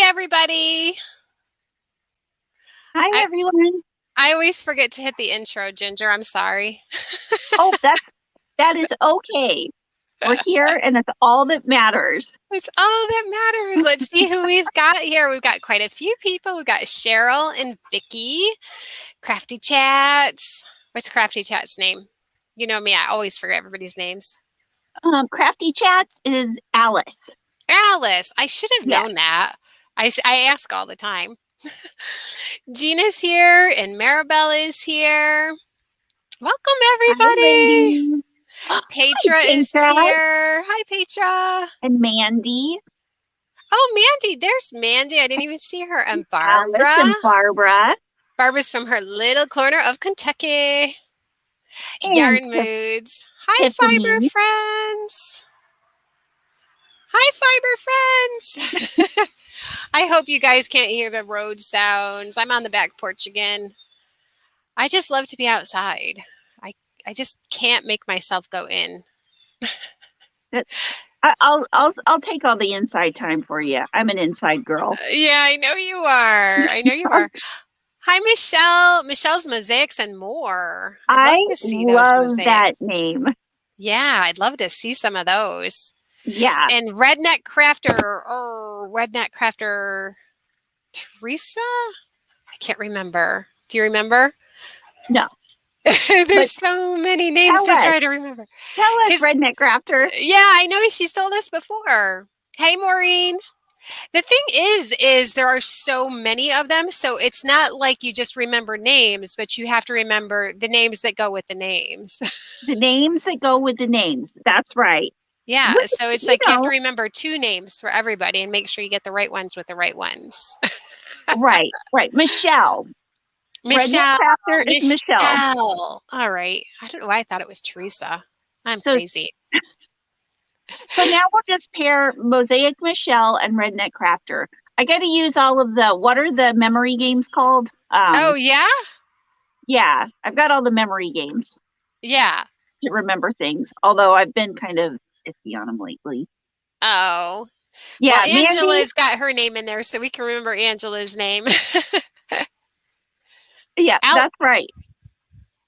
Hi, everybody. Hi, I, everyone. I always forget to hit the intro, Ginger. I'm sorry. Oh, that is okay. We're here, and that's all that matters. It's all that matters. Let's see who we've got here. We've got quite a few people. We've got Cheryl and Vicky, Crafty Chats. What's Crafty Chat's name? You know me, I always forget everybody's names. Crafty Chats is Alice. Alice. I should have Yes. known that. I ask all the time. Gina's here and Maribel is here. Welcome, Hi, everybody. ladies. Hi, Petra is Petra here. Hi, Petra. and Mandy, Oh, Mandy. There's Mandy. I didn't even see her. And Alice Barbara. and Barbara, Barbara's from her little corner of Kentucky. and Yarn Moods. Hi, Fiber Tiffany. friends. Hi, Fiber friends. I hope you guys can't hear the road sounds. I'm on the back porch again. I just love to be outside. I just can't make myself go in. I'll take all the inside time for you. I'm an inside girl. Yeah, I know you are. I know you are. Hi, Michelle. Michelle's Mosaics and More. I'd love I to see those love that mosaics. name. Yeah, I'd love to see some of those. Yeah. And Redneck Crafter Teresa? I can't remember. Do you remember? No. There's so many names to try to remember. Tell us, Redneck Crafter. Yeah, I know she's told us before. Hey, Maureen. The thing is there are so many of them, so it's not like you just remember names, but you have to remember the names that go with the names. The names that go with the names. That's right. Yeah, Which, so it's like you have to remember 2 names for everybody and make sure you get the right ones with the right ones. Right. Michelle. Redneck Crafter is Michelle. All right. I don't know why I thought it was Teresa. I'm crazy. So now we'll just pair Mosaic Michelle and Redneck Crafter. I got to use all of what are the memory games called? Oh, yeah? Yeah, I've got all the memory games. Yeah. To remember things, although I've been kind of iffy on them lately. Oh. Yeah, well, Angela's got her name in there, so we can remember Angela's name. Yeah, that's right.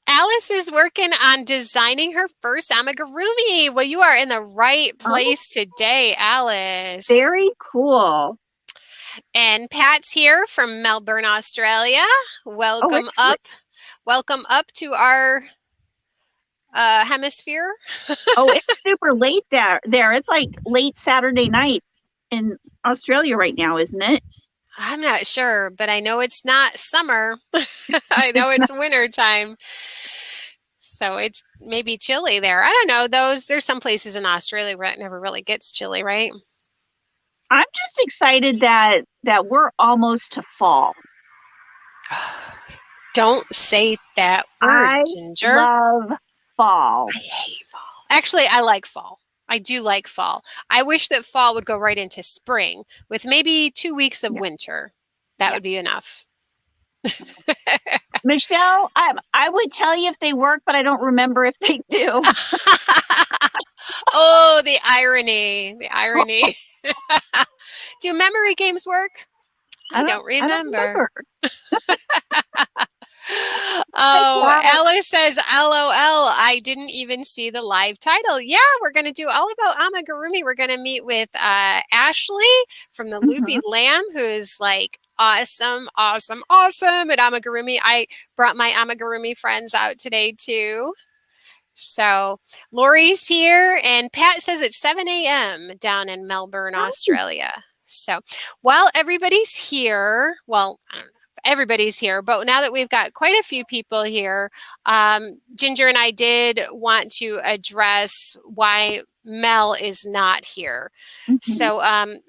Alice is working on designing her first amigurumi. Well, you are in the right place today, Alice. Very cool. And Pat's here from Melbourne, Australia. Welcome up. Welcome up to our hemisphere. Oh, it's super late there. It's like late Saturday night in Australia right now, isn't it? I'm not sure, but I know it's not summer. I know it's winter time. So it's maybe chilly there. I don't know. There's some places in Australia where it never really gets chilly, right? I'm just excited that we're almost to fall. Don't say that word, Ginger. I love fall. I hate fall. Actually, I like fall. I do like fall. I wish that fall would go right into spring with maybe 2 weeks of winter. That would be enough. Michelle, I would tell you if they work, but I don't remember if they do. Oh, the irony. The irony. Do memory games work? I don't remember. Oh, Alice says, LOL, I didn't even see the live title. Yeah, we're going to do all about amigurumi. We're going to meet with Ashley from the Loopy Lamb, who is like awesome at amigurumi. I brought my amigurumi friends out today too. So Lori's here, and Pat says it's 7 a.m. down in Melbourne, Australia. So while everybody's here, well, I don't know. Everybody's here, but now that we've got quite a few people here, Ginger and I did want to address why Mel is not here. So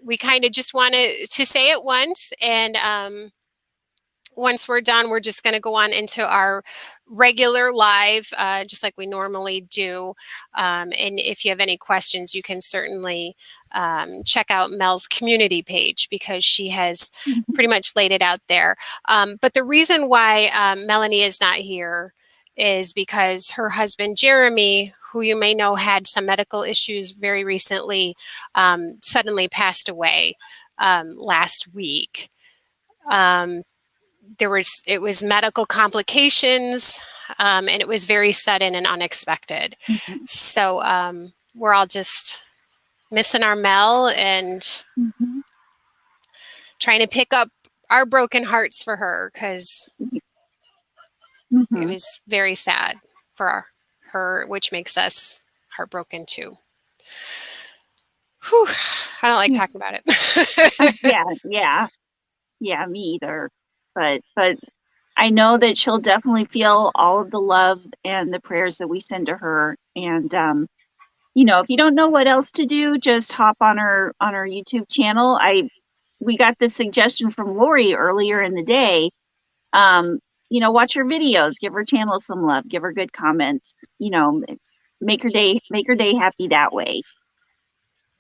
we kind of just wanted to say it once, and once we're done, we're just going to go on into our regular live, just like we normally do. And if you have any questions, you can certainly check out Mel's community page, because she has pretty much laid it out there. But the reason why Melanie is not here is because her husband, Jeremy, who you may know had some medical issues very recently, suddenly passed away. last week. It was medical complications, and it was very sudden and unexpected. Mhm. So we're all just missing our Mel and Mhm. trying to pick up our broken hearts for her, because it Mhm. was very sad for her, which makes us heartbroken too. Whew, I don't like talking about it. Yeah, me either. But I know that she'll definitely feel all of the love and the prayers that we send to her. And if you don't know what else to do, just hop on her YouTube channel. We got this suggestion from Lori earlier in the day. Watch her videos, give her channel some love, give her good comments, make her day happy that way.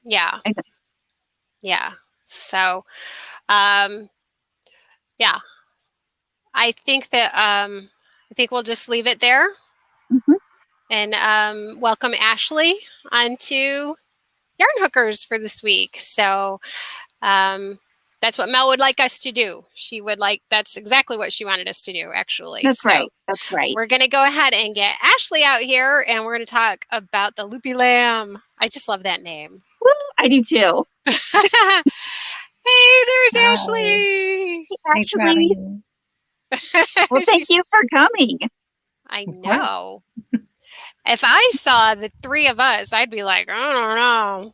Yeah. I know. Yeah. So, yeah, I think we'll just leave it there. Mhm. And welcome Ashley onto Yarn Hookers for this week. So that's what Mel would like us to do. That's exactly what she wanted us to do, actually. That's right. We're going to go ahead and get Ashley out here, and we're going to talk about the Loopy Lamb. I just love that name. Woo, I do too. Hey, there's Ashley. Thanks for having me. Well, thank you for coming. I know. If I saw the three of us, I'd be like, I don't know.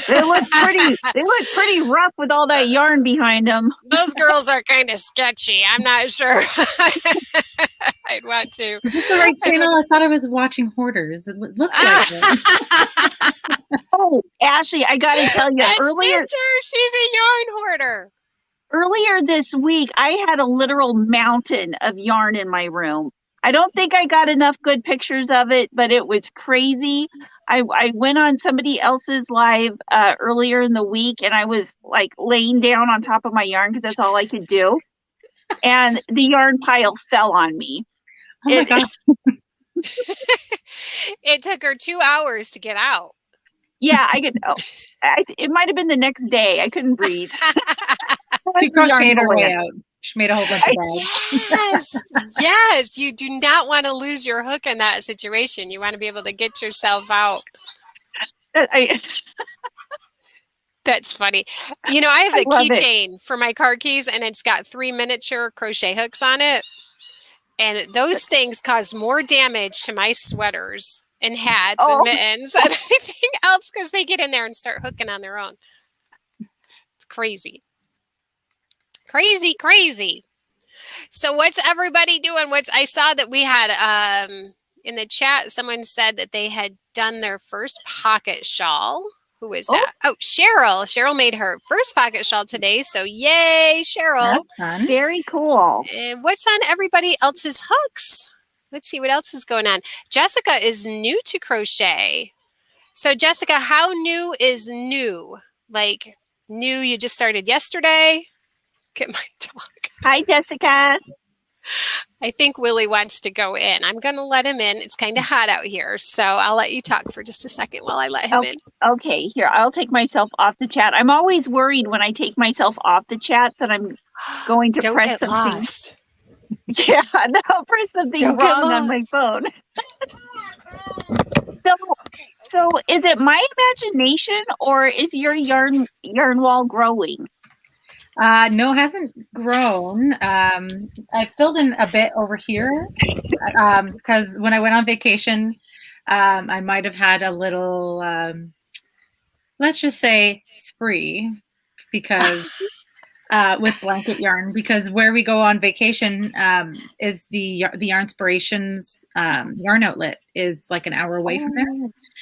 They look pretty rough with all that yarn behind them. Those girls are kind of sketchy. I'm not sure I'd want to. Is this the right channel? I thought I was watching Hoarders. It looks like it. Oh, Ashley, I got to tell you, That's Ginger. She's a yarn hoarder. Earlier this week, I had a literal mountain of yarn in my room. I don't think I got enough good pictures of it, but it was crazy. I went on somebody else's live earlier in the week, and I was like laying down on top of my yarn because that's all I could do. And the yarn pile fell on me. Oh my gosh. It took her 2 hours to get out. Yeah, it might have been the next day. I couldn't breathe. She crocheted her way out. She made a whole bunch of bags. Yes. You do not want to lose your hook in that situation. You want to be able to get yourself out. That's funny. I have the keychain for my car keys, and it's got 3 miniature crochet hooks on it. And those things cause more damage to my sweaters and hats and mittens and anything else because they get in there and start hooking on their own. It's crazy. Crazy. So what's everybody doing? I saw that we had in the chat, someone said that they had done their first pocket shawl. Who is that? Oh, Cheryl. Cheryl made her first pocket shawl today. So yay, Cheryl. That's fun. Very cool. And what's on everybody else's hooks? Let's see what else is going on. Jessica is new to crochet. So Jessica, how new is new? Like new, you just started yesterday? Get my dog. Hi, Jessica. I think Willie wants to go in. I'm going to let him in. It's kind of hot out here, so I'll let you talk for just a second while I let him in. Okay, here, I'll take myself off the chat. I'm always worried when I take myself off the chat that I'm going to press something. Lost. Yeah, no, I'll press something wrong on my phone. So is it my imagination or is your yarn wall growing? No, it hasn't grown. I filled in a bit over here because when I went on vacation, I might have had a little, let's just say, spree because with blanket yarn. Because where we go on vacation is the Yarnspirations yarn outlet is like an hour away from there.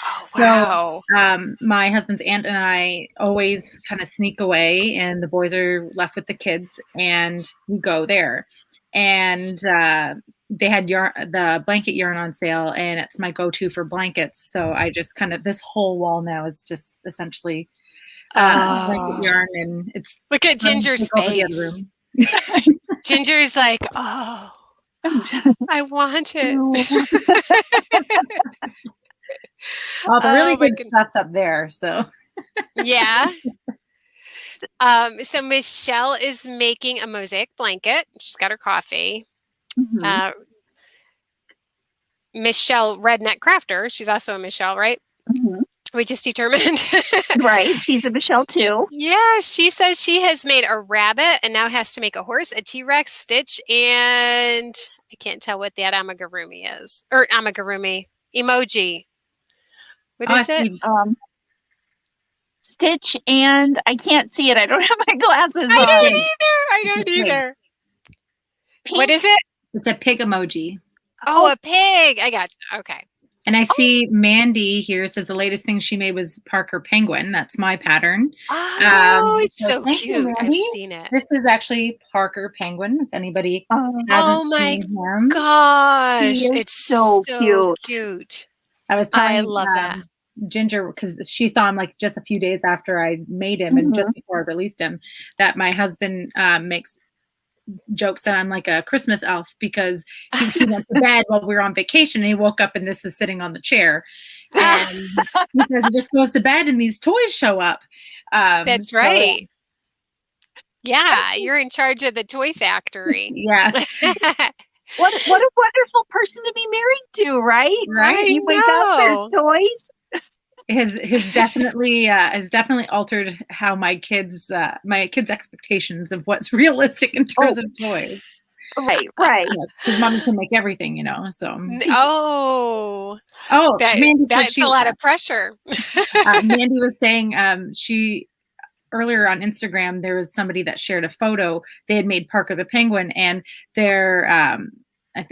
Oh, wow. So my husband's aunt and I always kind of sneak away, and the boys are left with the kids, and we go there. And they had the blanket yarn on sale, and it's my go-to for blankets. So I just this whole wall now is just essentially blanket yarn, and it's look at Ginger's face. Ginger's like, oh, I want it. All the really good stuff's up there. So yeah. So Michelle is making a mosaic blanket. She's got her coffee. Mhm. Michelle Redneck Crafter. She's also a Michelle, right? Mhm. We just determined. Right. She's a Michelle too. Yeah, she says she has made a rabbit and now has to make a horse, a T-Rex, Stitch, and I can't tell what that amigurumi is. Or amigurumi emoji. What is it? Stitch, and I can't see it. I don't have my glasses I on. don't either. I It's a don't pig. either. Pink. What is it? It's a pig emoji. Oh, a pig. I got you. Okay. And I see Mandy here says the latest thing she made was Parker Penguin. That's my pattern. Oh, it's so thank you, cute. I've Mandy. seen it. This is actually Parker Penguin. If anybody Oh hasn't my seen him, gosh. He is It's so cute. I was I telling love that. Ginger, because she saw him like just a few days after I made him and just before I released him, that my husband makes jokes that I'm like a Christmas elf because he went to bed while we were on vacation and he woke up and this was sitting on the chair. And he says he just goes to bed and these toys show up. That's right. Yeah, you're in charge of the toy factory. Yeah. What a wonderful person to be married to, right? Right. You wake up, there's toys. Has definitely altered how my kids' expectations of what's realistic in terms of toys. Right. Because mommy can make everything, so. That's a lot of pressure. Mandy was saying earlier on Instagram, there was somebody that shared a photo. They had made Parker the Penguin, and their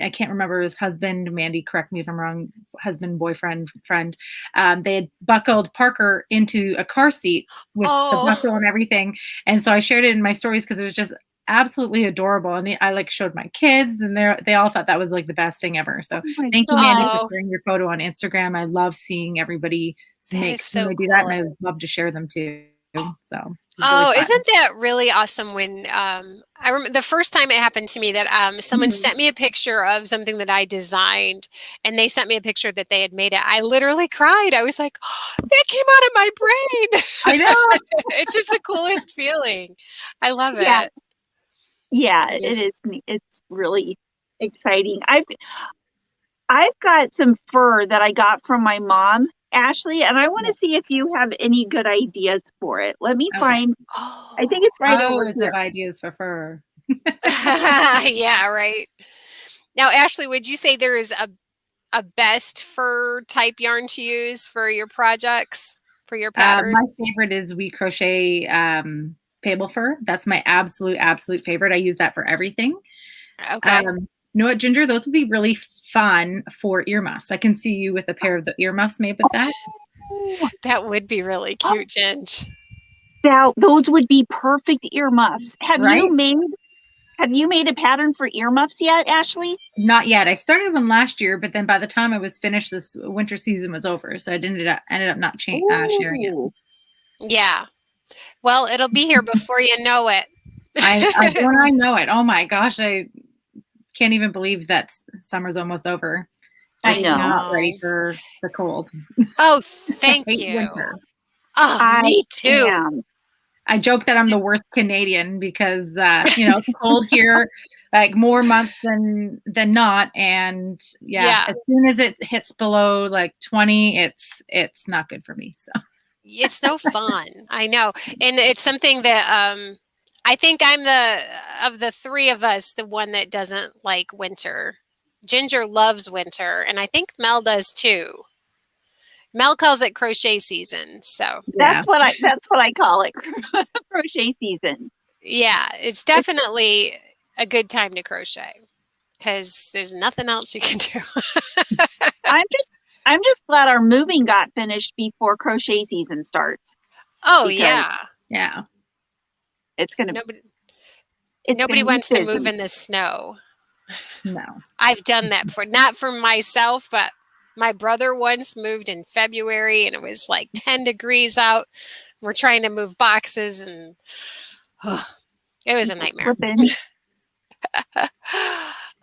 I can't remember his husband. Mandy, correct me if I'm wrong. Husband, boyfriend, friend. They had buckled Parker into a car seat with the buckle and everything. And so I shared it in my stories because it was just absolutely adorable. And I like showed my kids, and they all thought that was like the best thing ever. So thank you, Mandy, for sharing your photo on Instagram. I love seeing everybody make when they do that, and I love to share them too. So. Really isn't that really awesome when I remember the first time it happened to me that someone sent me a picture of something that I designed and they sent me a picture that they had made it. I literally cried. I was like, oh, that came out of my brain. I know. It's just the coolest feeling. I love it. Yeah, it is. It's really exciting. I've got some fur that I got from my mom, Ashley, and I want to see if you have any good ideas for it. Let me find. I think it's right over here. Ideas for fur. Yeah, right. Now, Ashley, would you say there is a best fur type yarn to use for your projects, for your patterns? My favorite is We Crochet Fable Fur. That's my absolute favorite. I use that for everything. Okay. You know what, Ginger? Those would be really fun for earmuffs. I can see you with a pair of the earmuffs made with that. That would be really cute, Ginge. Now, those would be perfect earmuffs. Have you made a pattern for earmuffs yet, Ashley? Not yet. I started one last year, but then by the time I was finished, this winter season was over, so I ended up not sharing it. Yeah. Well, it'll be here before you know it. When I know it. Oh my gosh, I can't even believe that summer's almost over. I know. Not ready for the cold. Oh, thank you. Winter. Oh, me too. I joke that I'm the worst Canadian because it's cold here, like more months than not, and as soon as it hits below like 20, it's not good for me. So it's no fun. I know, and it's something that I think I'm of the three of us, the one that doesn't like winter. Ginger loves winter, and I think Mel does too. Mel calls it crochet season, so that's what I call it, crochet season. Yeah, it's definitely a good time to crochet because there's nothing else you can do. I'm just glad our moving got finished before crochet season starts. Oh yeah. It's gonna. Nobody wants to move in the snow. No, I've done that before, not for myself, but my brother once moved in February and it was like 10 degrees out. We're trying to move boxes and it was a nightmare.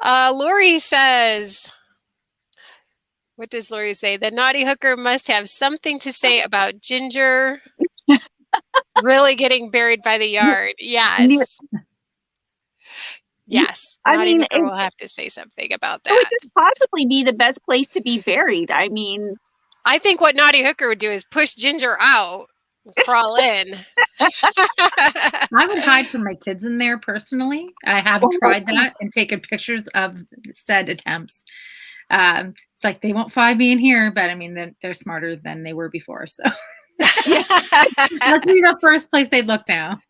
Lori says, what does Lori say? The naughty hooker must have something to say about Ginger. Really getting buried by the yard. Yes. Yes. I Naughty mean, Hooker will have to say something about it would that. just possibly be the best place to be buried. I mean, I think what Naughty Hooker would do is push Ginger out and crawl in. I would hide from my kids in there personally. I have tried that and taken pictures of said attempts. It's like they won't find me in here, but I mean, they're smarter than they were before. So that's be the first place they'd look now.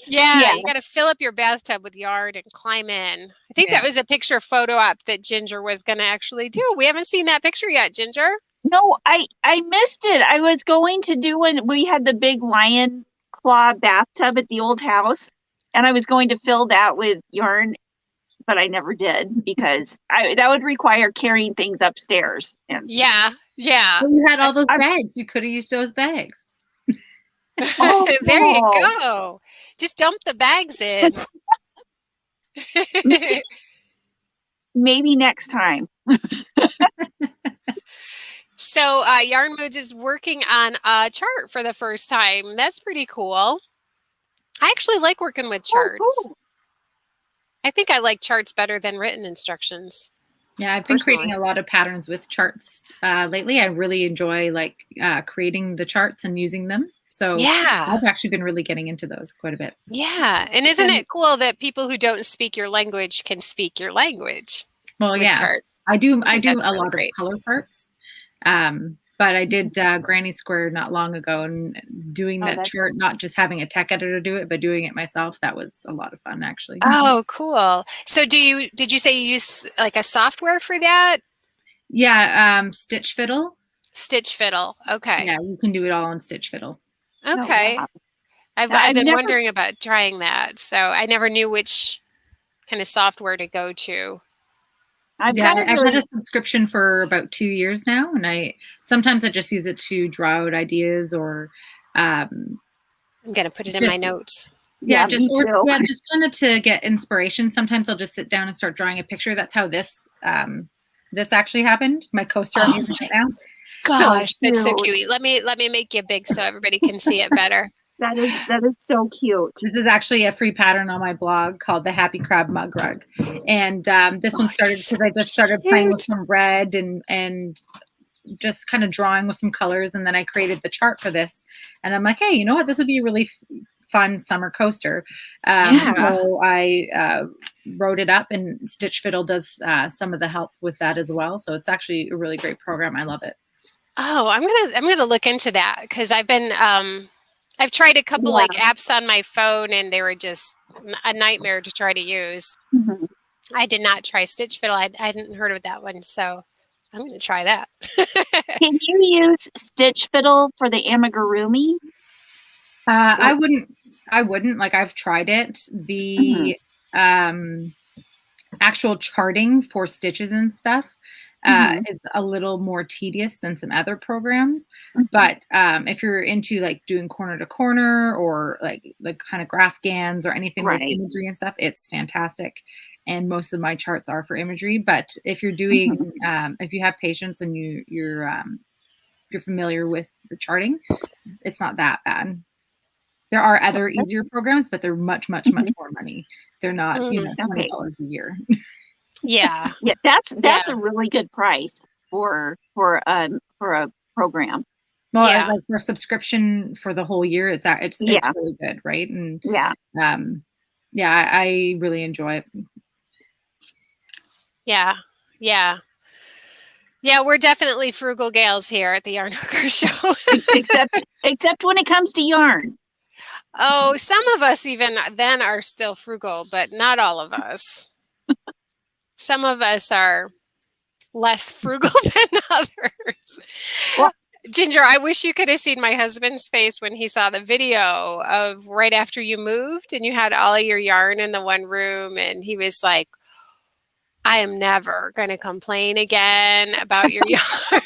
Yeah, you got to fill up your bathtub with yard and climb in. I think that was a picture photo op that Ginger was going to actually do. We haven't seen that picture yet, Ginger. No, I missed it. I was going to do when we had the big lion claw bathtub at the old house, and I was going to fill that with yarn, but I never did because that would require carrying things upstairs. And yeah. Well, you had all those bags. You could have used those bags. There you go. Just dump the bags in. Maybe next time. So Yarn Moods is working on a chart for the first time. That's pretty cool. I actually like working with charts. Cool. I think I like charts better than written instructions. Yeah, I've been creating a lot of patterns with charts lately. I really enjoy creating the charts and using them. So I've actually been really getting into those quite a bit. Yeah. And isn't it cool that people who don't speak your language can speak your language? Well, yeah, charts? I do a lot of color charts. But I did Granny Square not long ago, and doing that chart, not just having a tech editor do it, but doing it myself. That was a lot of fun, actually. Oh, cool. So did you say you use like a software for that? Yeah. Stitch Fiddle. Stitch Fiddle. Okay. Yeah. You can do it all on Stitch Fiddle. Okay. I've been wondering about trying that. So I never knew which kind of software to go to. I've had a subscription for about 2 years now, and sometimes I just use it to draw out ideas or I'm gonna put it in my notes. Just kind of to get inspiration. Sometimes I'll just sit down and start drawing a picture. That's how this actually happened. My coaster I'm using right now. Gosh, that's so cute. Let me make you big so everybody can see it better. That is so cute. This is actually a free pattern on my blog called the Happy Crab Mug Rug. And this one started because I just started playing with some red and just kind of drawing with some colors. And then I created the chart for this. And I'm like, hey, you know what? This would be a really fun summer coaster. So I wrote it up, and Stitch Fiddle does some of the help with that as well. So it's actually a really great program. I love it. Oh, I'm gonna look into that because I've been I've tried a couple like apps on my phone, and they were just a nightmare to try to use. Mm-hmm. I did not try Stitch Fiddle. I hadn't heard of that one, so I'm going to try that. Can you use Stitch Fiddle for the Amigurumi? I wouldn't. Like, I've tried it. The actual charting for stitches and stuff is a little more tedious than some other programs. But if you're into like doing corner to corner or like kind of graph GANs or anything with imagery and stuff, it's fantastic. And most of my charts are for imagery. But if you're doing, if you have patience and you're familiar with the charting, it's not that bad. There are other easier programs, but they're much more money. They're not, $20 a year. Yeah, that's a really good price for a program. Well, like for subscription for the whole year, it's really good, right? And I really enjoy it. Yeah, we're definitely frugal gals here at the Yarn Hooker Show. except when it comes to yarn. Oh, some of us even then are still frugal, but not all of us. Some of us are less frugal than others. Well, Ginger, I wish you could have seen my husband's face when he saw the video of right after you moved and you had all of your yarn in the one room, and he was like, I am never going to complain again about your yarn.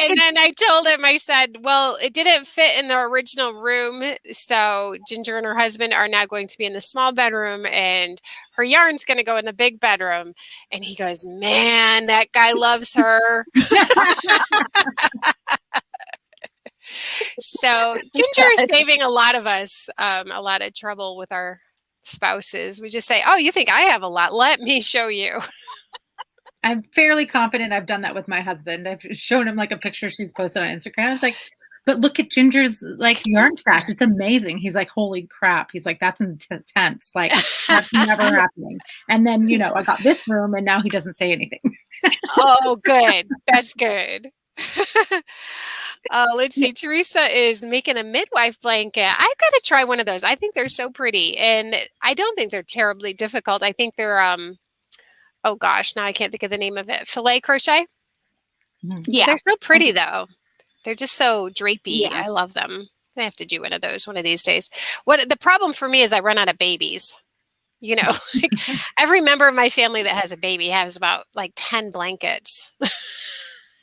And then I told him, I said, well, it didn't fit in the original room. So Ginger and her husband are now going to be in the small bedroom, and her yarn's going to go in the big bedroom. And he goes, man, that guy loves her. So Ginger is saving a lot of us a lot of trouble with our spouses. We just say, oh, you think I have a lot? Let me show you. I'm fairly confident I've done that with my husband. I've shown him like a picture she's posted on Instagram. I was like, but look at Ginger's like yarn stash. It's amazing. He's like, holy crap. He's like, that's intense. Like, that's never happening. And then, you know, I got this room and now he doesn't say anything. Oh, good. That's good. Let's see. Teresa is making a midwife blanket. I've got to try one of those. I think they're so pretty. And I don't think they're terribly difficult. I think they're, oh gosh, now I can't think of the name of it. Filet crochet. Yeah. They're so pretty though. They're just so drapey. Yeah. I love them. I have to do one of those one of these days. What the problem for me is I run out of babies. You know, like every member of my family that has a baby has about like 10 blankets.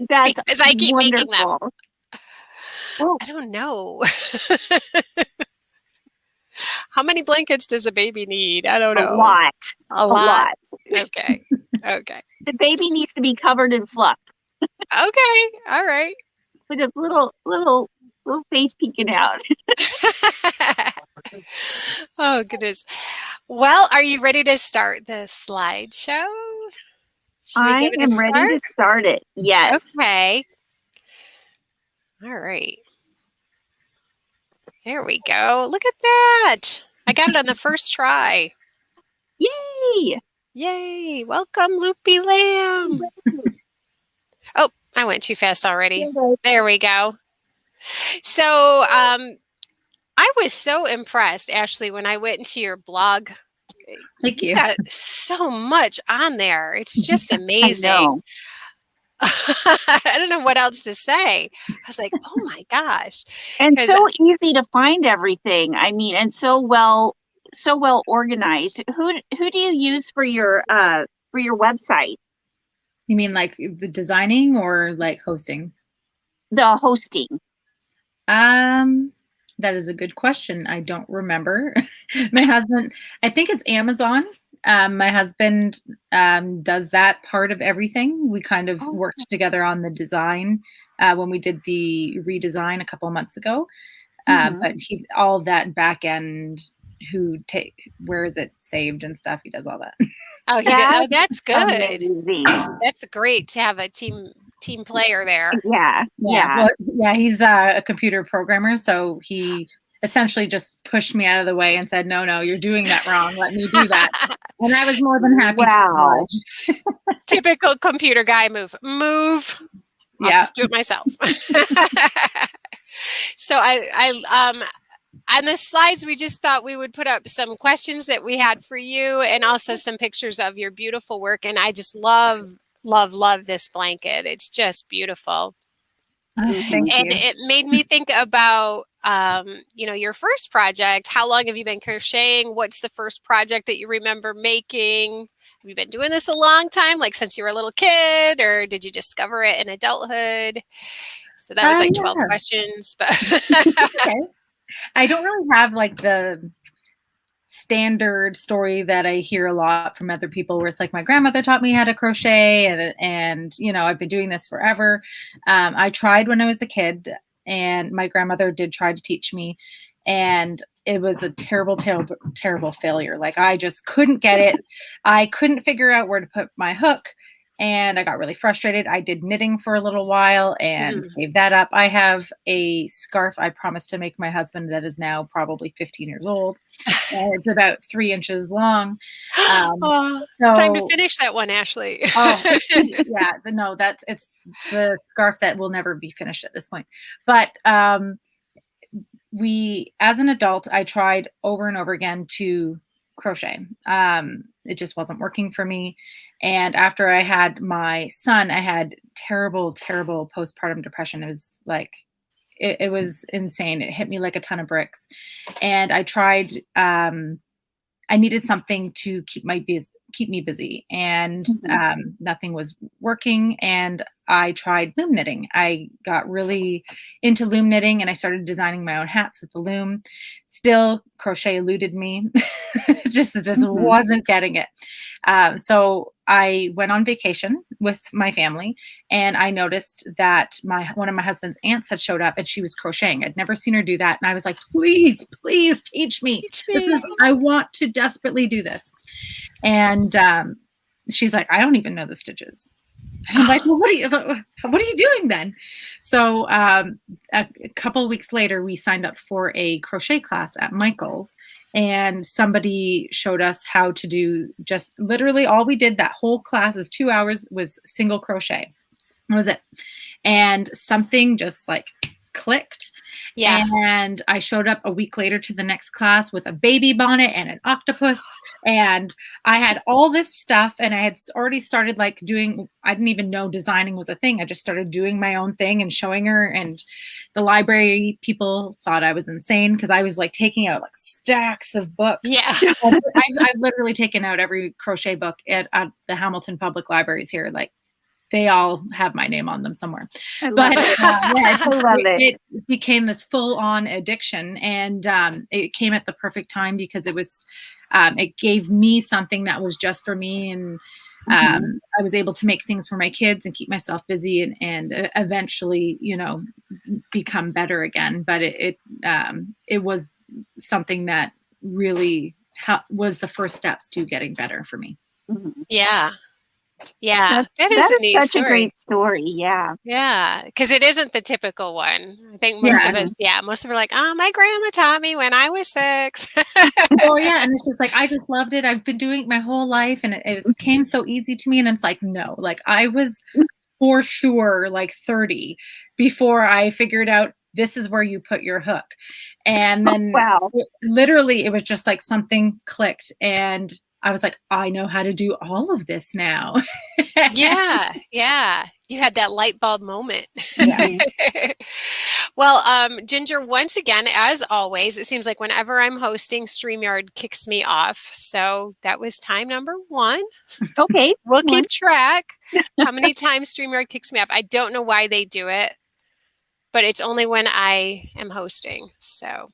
That's because I keep making them. wonderful. Well, I don't know. How many blankets does a baby need? I don't know. a lot. A lot. Okay. Okay. The baby needs to be covered in fluff Okay. All right. with a little face peeking out. Oh, goodness. Well, are you ready to start the slideshow? Should we I give it a am ready to start it. Yes. Okay. All right. There we go. Look at that. I got it on the first try. Yay! Yay. Welcome, Loopy Lamb. Oh, I went too fast already. There we go. So I was so impressed, Ashley, when I went into your blog. Thank you. You got so much on there. It's just amazing. I know. I don't know what else to say. I was like, oh my gosh. And 'Cause- so easy to find everything. I mean, and so well organized. Who do you use for your website? You mean like the designing or like hosting? The hosting. That is a good question. I don't remember. My husband, I think it's Amazon. My husband does that part of everything. We kind of worked together on the design when we did the redesign a couple of months ago. But he all that back end, where is it saved and stuff? He does all that. Oh, he did. Oh, that's good. Amazing. That's great to have a team player there. Yeah. Well, yeah, he's a computer programmer, so he essentially just pushed me out of the way and said, no, you're doing that wrong. Let me do that. And I was more than happy Wow. to. Typical computer guy move. I'll just do it myself. So I on the slides, we just thought we would put up some questions that we had for you and also some pictures of your beautiful work. And I just love this blanket. It's just beautiful. Thank you. And it made me think about, your first project. How long have you been crocheting? What's the first project that you remember making? Have you been doing this a long time, like since you were a little kid, or did you discover it in adulthood? So that was like 12 questions, but Okay. I don't really have like the standard story that I hear a lot from other people where it's like my grandmother taught me how to crochet and I've been doing this forever. I tried when I was a kid and my grandmother did try to teach me and it was a terrible, terrible, terrible failure. Like I just couldn't get it. I couldn't figure out where to put my hook. And I got really frustrated. I did knitting for a little while and gave that up. I have a scarf I promised to make my husband that is now probably 15 years old. And it's about 3 inches long. It's time to finish that one, Ashley. Yeah, no, it's the scarf that will never be finished at this point. But as an adult, I tried over and over again to crochet. It just wasn't working for me. And after I had my son, I had terrible, terrible postpartum depression. It was like, it was insane. It hit me like a ton of bricks. And I tried, I needed something to keep my keep me busy, and nothing was working. And I tried loom knitting. I got really into loom knitting, and I started designing my own hats with the loom. Still, crochet eluded me. just wasn't getting it. So I went on vacation with my family, and I noticed that one of my husband's aunts had showed up, and she was crocheting. I'd never seen her do that. And I was like, please teach me. I want to desperately do this. And she's like, I don't even know the stitches. And I'm like, well, what are you doing then? So a couple of weeks later, we signed up for a crochet class at Michael's, and somebody showed us how to do just literally all we did that whole class is 2 hours was single crochet. That was it. And something just like clicked. Yeah. And I showed up a week later to the next class with a baby bonnet and an octopus. And I had all this stuff, and I had already started like I didn't even know designing was a thing. I just started doing my own thing and showing her. And the library people thought I was insane because I was like taking out like stacks of books. Yeah. I've literally taken out every crochet book at the Hamilton Public Libraries here. Like, they all have my name on them somewhere. I love it. It became this full-on addiction, and it came at the perfect time because it gave me something that was just for me, and I was able to make things for my kids and keep myself busy, and eventually, become better again. But it was something that really was the first steps to getting better for me. Mm-hmm. Yeah. Yeah, that is a neat such a great story. Yeah. Yeah, because it isn't the typical one. I think most of us are like, oh, my grandma taught me when I was 6. Oh, yeah. And it's just like, I just loved it. I've been doing it my whole life, and it came so easy to me. And it's like, no, like I was for sure like 30 before I figured out this is where you put your hook. And then literally it was just like something clicked, and I was like, I know how to do all of this now. Yeah. You had that light bulb moment. Yeah. Well, Ginger, once again, as always, it seems like whenever I'm hosting, StreamYard kicks me off. So that was time number 1. Okay. We'll keep track how many times StreamYard kicks me off. I don't know why they do it, but it's only when I am hosting. So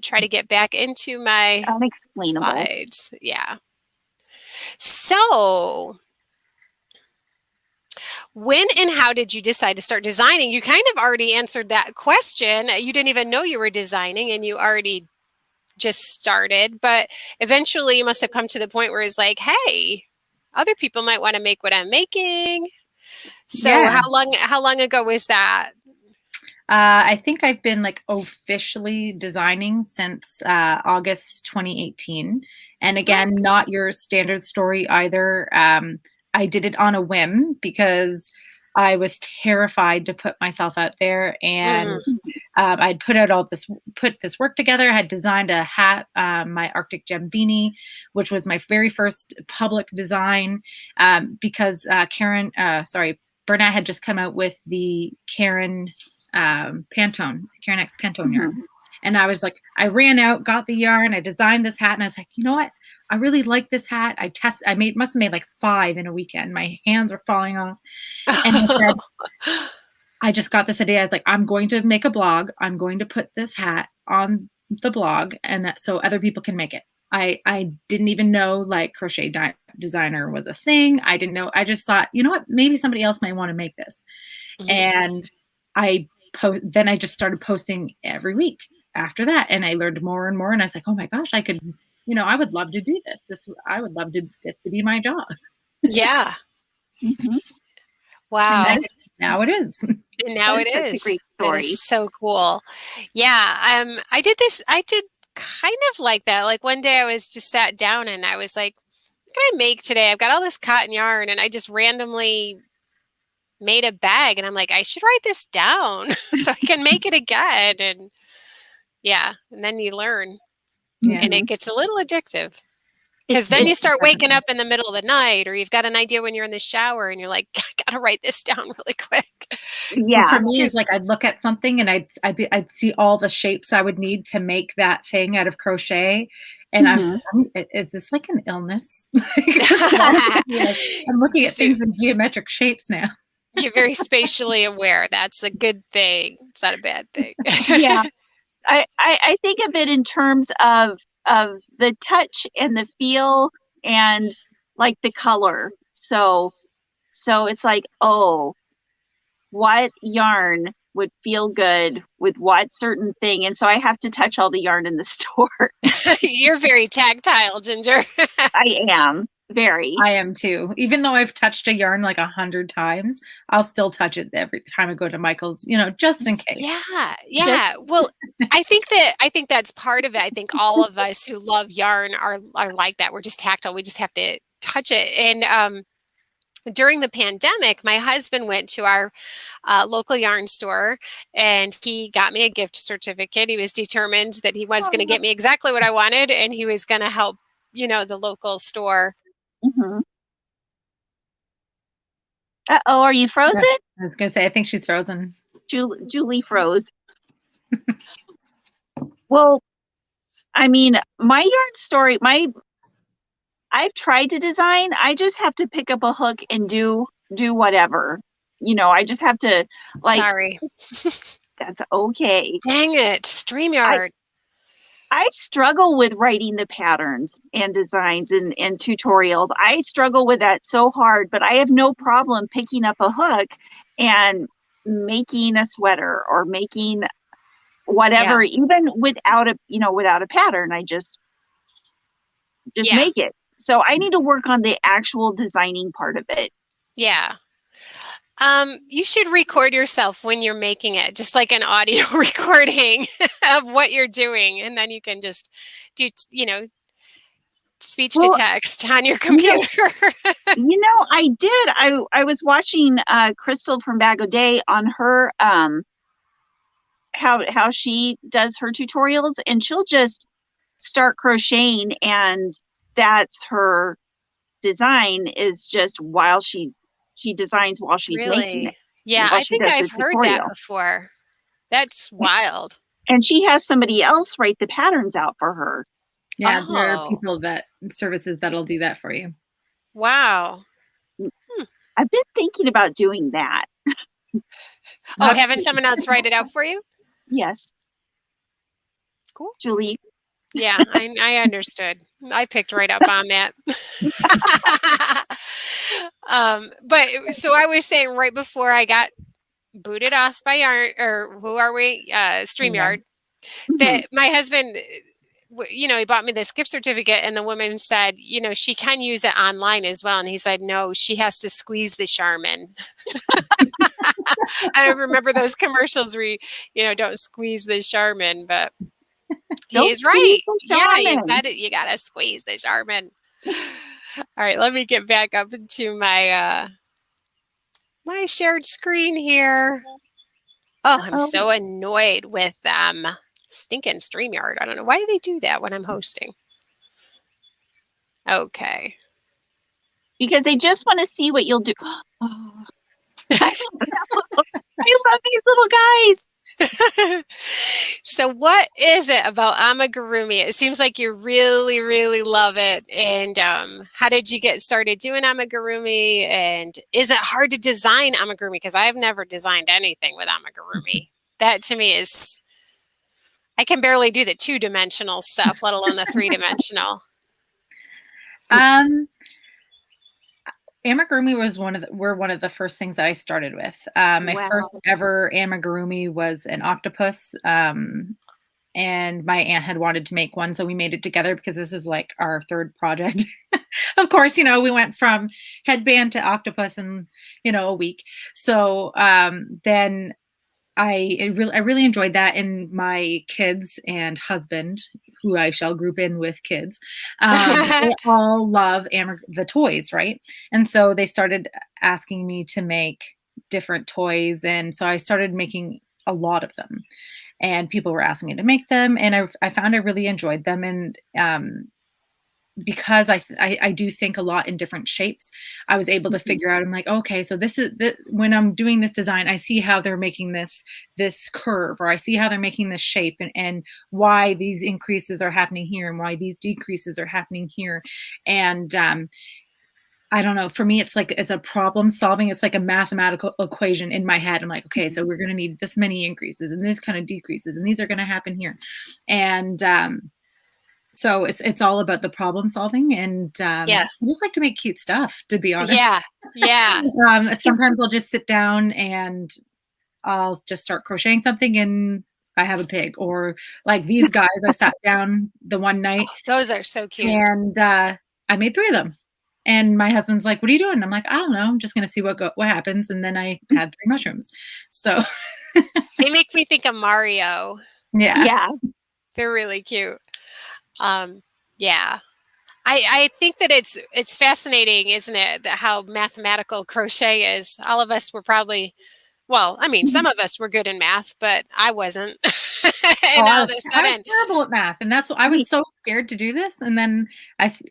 try to get back into my slides. Yeah. So when and how did you decide to start designing? You kind of already answered that question. You didn't even know you were designing, and you already just started. But eventually you must have come to the point where it's like, hey, other people might want to make what I'm making. So how long ago was that? I think I've been like officially designing since August 2018. And again, not your standard story either. I did it on a whim because I was terrified to put myself out there. And I'd put this work together. I had designed a hat, my Arctic Gem beanie, which was my very first public design because Bernat had just come out with the Karen X Pantone yarn. And I was like, I ran out, got the yarn, I designed this hat, and I was like, you know what? I really like this hat. Must have made like 5 in a weekend. My hands are falling off. And I said, I just got this idea. I was like, I'm going to make a blog. I'm going to put this hat on the blog, and so other people can make it. I didn't even know like crochet designer was a thing. I didn't know. I just thought, you know what? Maybe somebody else might want to make this. And then I just started posting every week after that. And I learned more and more. And I was like, oh my gosh, I could, I would love to do this. I would love this to be my job. Yeah. Wow. And now it is. And now it is. A great story. That is so cool. Yeah. I did kind of like that. Like one day I was just sat down and I was like, what can I make today? I've got all this cotton yarn, and I just randomly made a bag, and I'm like, I should write this down so I can make it again. And then you learn, and it gets a little addictive. Because then you start waking up in the middle of the night, or you've got an idea when you're in the shower and you're like, I gotta write this down really quick. Yeah. For me, it's like I'd look at something and I'd see all the shapes I would need to make that thing out of crochet. And I was like, is this like an illness? I'm looking at things in geometric shapes now. You're very spatially aware. That's a good thing. It's not a bad thing. Yeah. I think of it in terms of the touch and the feel and like the color. So it's like, oh, what yarn would feel good with what certain thing? And so I have to touch all the yarn in the store. You're very tactile, Ginger. I am. Very. I am too. Even though I've touched a yarn like 100 times, I'll still touch it every time I go to Michael's, just in case. Yeah. Well, I think that's part of it. I think all of us who love yarn are like that. We're just tactile. We just have to touch it. And during the pandemic, my husband went to our local yarn store and he got me a gift certificate. He was determined that he was going to get me exactly what I wanted, and he was going to help, the local store. Uh-oh, are you frozen? I was going to say, I think she's frozen. Julie froze. Well, I mean, my yarn story, I've tried to design. I just have to pick up a hook and do whatever. I just have to Sorry. That's okay. Dang it, StreamYard. I struggle with writing the patterns and designs and tutorials. I struggle with that so hard, but I have no problem picking up a hook and making a sweater or making whatever, even without a pattern. I just make it. So I need to work on the actual designing part of it. Yeah. You should record yourself when you're making it, just like an audio recording of what you're doing. And then you can just do, speech to text on your computer. I did. I was watching Crystal from Bag o' Day on her, how she does her tutorials, and she'll just start crocheting, and that's her design, is just while she designs while she's making it. Yeah, I think I've heard that before. That's wild. And she has somebody else write the patterns out for her. Yeah, there are services that'll do that for you. Wow. I've been thinking about doing that. Having someone else write it out for you? Yes. Cool. Julie. Yeah, I understood. I picked right up on that. But so I was saying right before I got booted off by yarn, or who are we? StreamYard. That my husband, he bought me this gift certificate, and the woman said, she can use it online as well. And he said, no, she has to squeeze the Charmin. I remember those commercials where, don't squeeze the Charmin, but he's right. Yeah, you gotta squeeze the Charmin. All right, let me get back up into my my shared screen here. Oh, I'm so annoyed with stinking StreamYard. I don't know why they do that when I'm hosting. Okay. Because they just want to see what you'll do. Oh. I love these little guys. So what is it about amigurumi? It seems like you really, really love it. And how did you get started doing amigurumi? And is it hard to design amigurumi? Because I've never designed anything with amigurumi. That to me is, I can barely do the 2-dimensional stuff, let alone the 3-dimensional. Amigurumi was one of the first things that I started with. My first ever amigurumi was an octopus, and my aunt had wanted to make one, so we made it together because this is like our third project. Of course, we went from headband to octopus in a week. So then I really enjoyed that, and my kids and husband, who I shall group in with kids, they all love the toys, right? And so they started asking me to make different toys, and so I started making a lot of them, and people were asking me to make them, and I found I really enjoyed them, and because I do think a lot in different shapes, I was able to figure out, I'm like, okay, so this is when I'm doing this design, I see how they're making this curve, or I see how they're making this shape, and why these increases are happening here and why these decreases are happening here. And I don't know, for me, it's like, it's a problem solving. It's like a mathematical equation in my head. I'm like, okay, so we're going to need this many increases and this kind of decreases, and these are going to happen here. And so it's all about the problem solving. And Yeah. I just like to make cute stuff, to be honest. Yeah. Yeah. Sometimes I'll just sit down and I'll just start crocheting something and I have a pig. Or like these guys, I sat down the one night. Oh, those are so cute. And I made 3 of them. And my husband's like, "What are you doing?" I'm like, "I don't know. I'm just going to see what happens." And then I had 3 mushrooms. So They make me think of Mario. yeah. They're really cute. Yeah. I think that it's fascinating, isn't it, that how mathematical crochet is. All of us were probably, well, I mean, some of us were good in math, but I wasn't. And all of a I was sudden, terrible at math, and I was so scared to do this. And then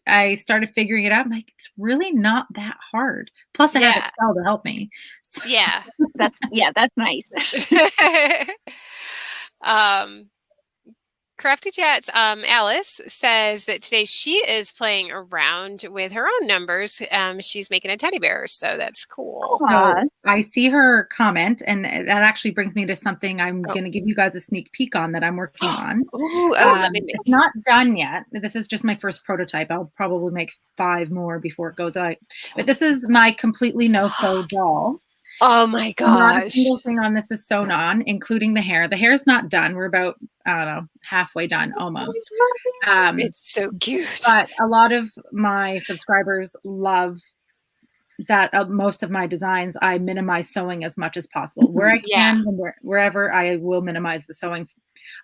I started figuring it out. I'm like, it's really not that hard. Plus, I have yeah, Excel to help me. So, yeah. That's nice. Crafty Chats, Alice says that today she is playing around with her own numbers. She's making a teddy bear, so that's cool. so I see her comment, and that actually brings me to something I'm going to give you guys a sneak peek on that I'm working on. Ooh, let me it's not done yet. This is just my first prototype. I'll probably make 5 more before it goes out. But this is my completely no-sew doll. Oh my gosh. Not a single thing on this is sewn on, including the hair. The hair's not done. We're about, I don't know, halfway done almost. It's so cute. But a lot of my subscribers love that most of my designs, I minimize sewing as much as possible. Where I can, and wherever, I will minimize the sewing.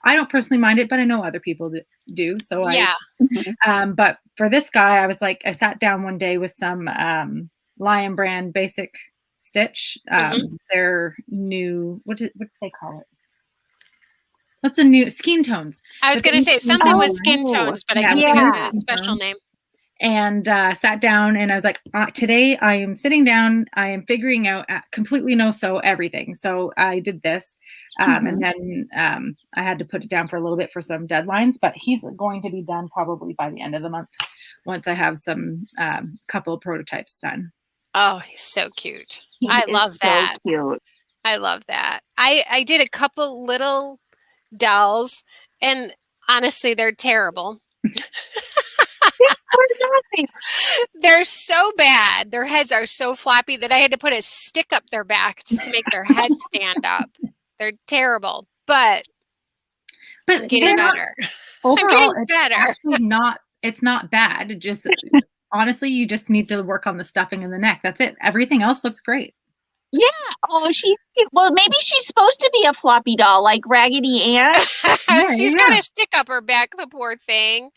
I don't personally mind it, but I know other people do. So but for this guy, I was like, I sat down one day with some Lion Brand basic stitch. Their new, what do they call it? What's the new skin tones? I was going to say something with skin tones, but I can't think of the special name. And sat down, and I was like, today I am sitting down, I am figuring out completely no-sew everything. So I did this, and then I had to put it down for a little bit for some deadlines, but he's going to be done probably by the end of the month once I have some couple of prototypes done. Oh, he's so cute. I love that. So cute. I love that. I did a couple little dolls, and honestly, they're terrible. They're so bad. Their heads are so floppy that I had to put a stick up their back just to make their head stand up. They're terrible, but I'm getting better. Overall, I'm getting better. It's not bad. It just honestly, you just need to work on the stuffing in the neck. That's it. Everything else looks great. Yeah. Oh, well, maybe she's supposed to be a floppy doll like Raggedy Ann. She's got a stick up her back, the poor thing.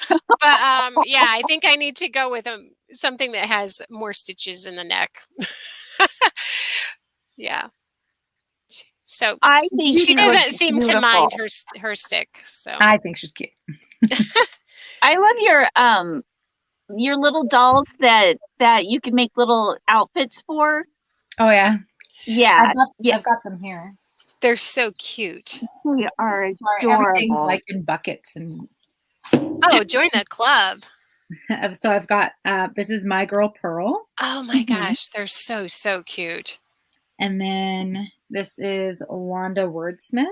But I think I need to go with something that has more stitches in the neck. Yeah. So I think she doesn't seem to mind her stick. So I think she's cute. I love your little dolls that you can make little outfits for. Oh yeah. Yeah. I've got them here. They're so cute. They are adorable. Everything's like in buckets and. Oh, join the club. So I've got this is my girl Pearl. Oh my gosh, they're so cute. And then this is Wanda Wordsmith.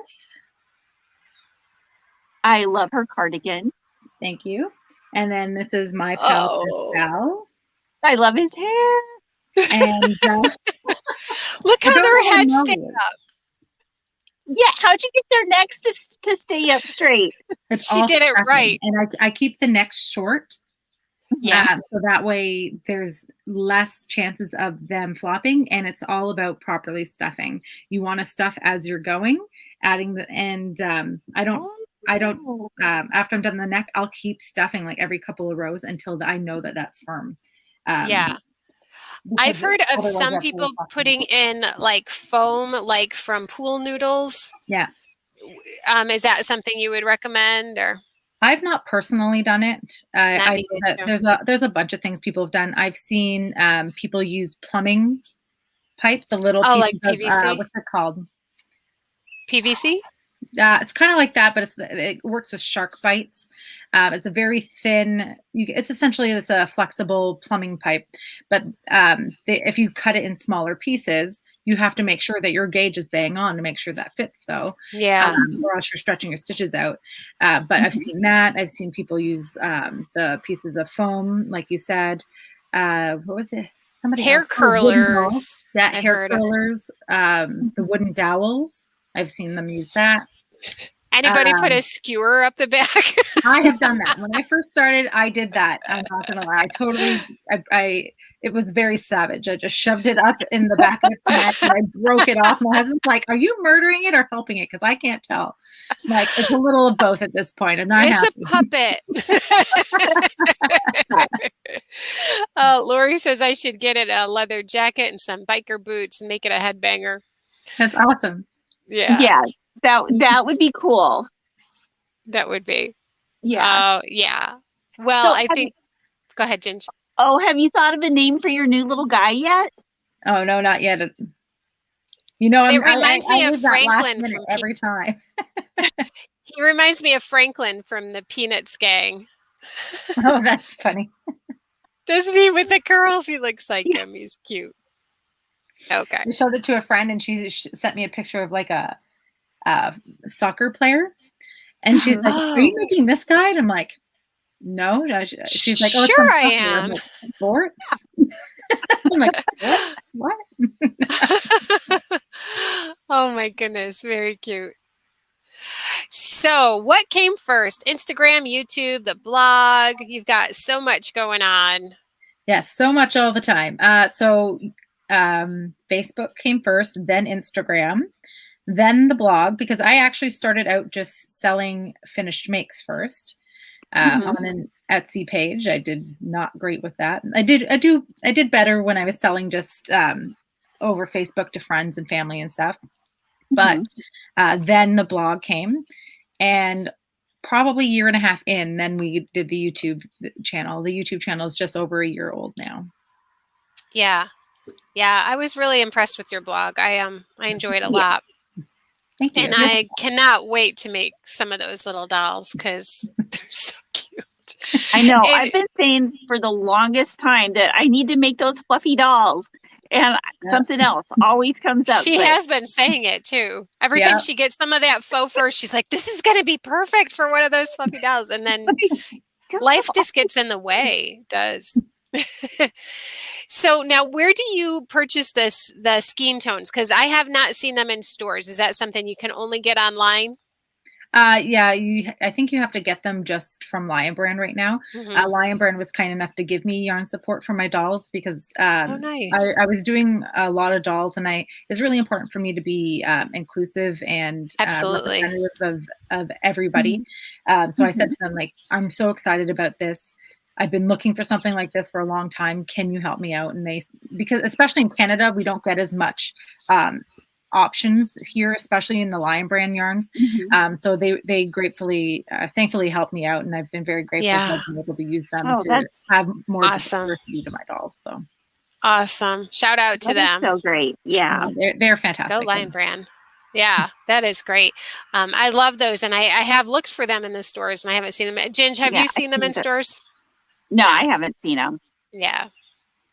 I love her cardigan. Thank you. And then this is my pal Val. I love his hair. And look how their heads stand up. Yeah, how'd you get their necks to stay up straight? She did it right. And I keep the necks short. Yeah. So that way there's less chances of them flopping, and it's all about properly stuffing. You want to stuff as you're going, adding I don't after I'm done the neck, I'll keep stuffing like every couple of rows until I know that that's firm. I've heard of some people putting in like foam, like from pool noodles. Yeah. Is that something you would recommend, or? I've not personally done it. Not I me know that too. there's a bunch of things people have done. I've seen people use plumbing pipe, the little Oh, like pieces of PVC? what's it called? PVC? It's kind of like that, but it works with shark bites. It's a very thin. It's essentially a flexible plumbing pipe, but if you cut it in smaller pieces, you have to make sure that your gauge is bang on to make sure that fits, though, Yeah. or else you're stretching your stitches out. But I've seen that. I've seen people use the pieces of foam, like you said. What was it? Somebody Hair else. Oh, wooden dowels. curlers. That I've hair heard of. curlers. The wooden dowels. I've seen them use that. Anybody put a skewer up the back? I have done that. When I first started, I did that. I'm not gonna lie. It was very savage. I just shoved it up in the back of its neck and I broke it off. My husband's like, "Are you murdering it or helping it?" Because I can't tell. Like, it's a little of both at this point. I'm not It's happy. a puppet. Lori says I should get it a leather jacket and some biker boots and make it a headbanger. That's awesome. Yeah, that would be cool. That would be. Yeah. Yeah. Well, So I think. Go ahead, Ginger. Oh, have you thought of a name for your new little guy yet? Oh no, not yet. You know, It reminds me of lose that last Franklin minute from every time. He reminds me of Franklin from the Peanuts gang. Oh, that's funny. Doesn't he? With the curls, he looks like him. He's cute. Okay. I showed it to a friend, and she sent me a picture of like a soccer player, and she's like, "Are you making this guy?" And I'm like, "No." She's like, "Oh, it's sure I soccer." am. I'm like, "Sports?" I'm like, "What?" Oh my goodness, very cute. So, what came first? Instagram, YouTube, the blog? You've got so much going on. Yes, so much all the time. Facebook came first, then Instagram, then the blog, because I actually started out just selling finished makes first on an Etsy page. I did not great with that. I did better when I was selling just over Facebook to friends and family and stuff. But then the blog came, and probably a year and a half in, then we did the YouTube channel. The YouTube channel is just over a year old now. Yeah. Yeah, I was really impressed with your blog. I enjoyed it a lot. Thank you. And I cannot wait to make some of those little dolls because they're so cute. I know. I've been saying for the longest time that I need to make those fluffy dolls. And something else always comes up. She has been saying it too. Every time she gets some of that faux fur, she's like, "This is going to be perfect for one of those fluffy dolls." And then life just gets in the way. It does. So now, where do you purchase the skein tones? Because I have not seen them in stores. Is that something you can only get online? Yeah, I think you have to get them just from Lion Brand right now. Lion Brand was kind enough to give me yarn support for my dolls because nice. I was doing a lot of dolls, and it's really important for me to be inclusive and representative of everybody. So I said to them, like, I'm so excited about this. I've been looking for something like this for a long time. Can you help me out? And because especially in Canada, we don't get as much options here, especially in the Lion Brand yarns. So they thankfully helped me out, and I've been very grateful to have been able to use them to have more diversity to my dolls. So awesome! Shout out to them. So great, yeah. They're fantastic. Go Lion Brand. Yeah, that is great. I love those, and I have looked for them in the stores, and I haven't seen them. Ginge, have you seen them in stores? No, I haven't seen them. Yeah,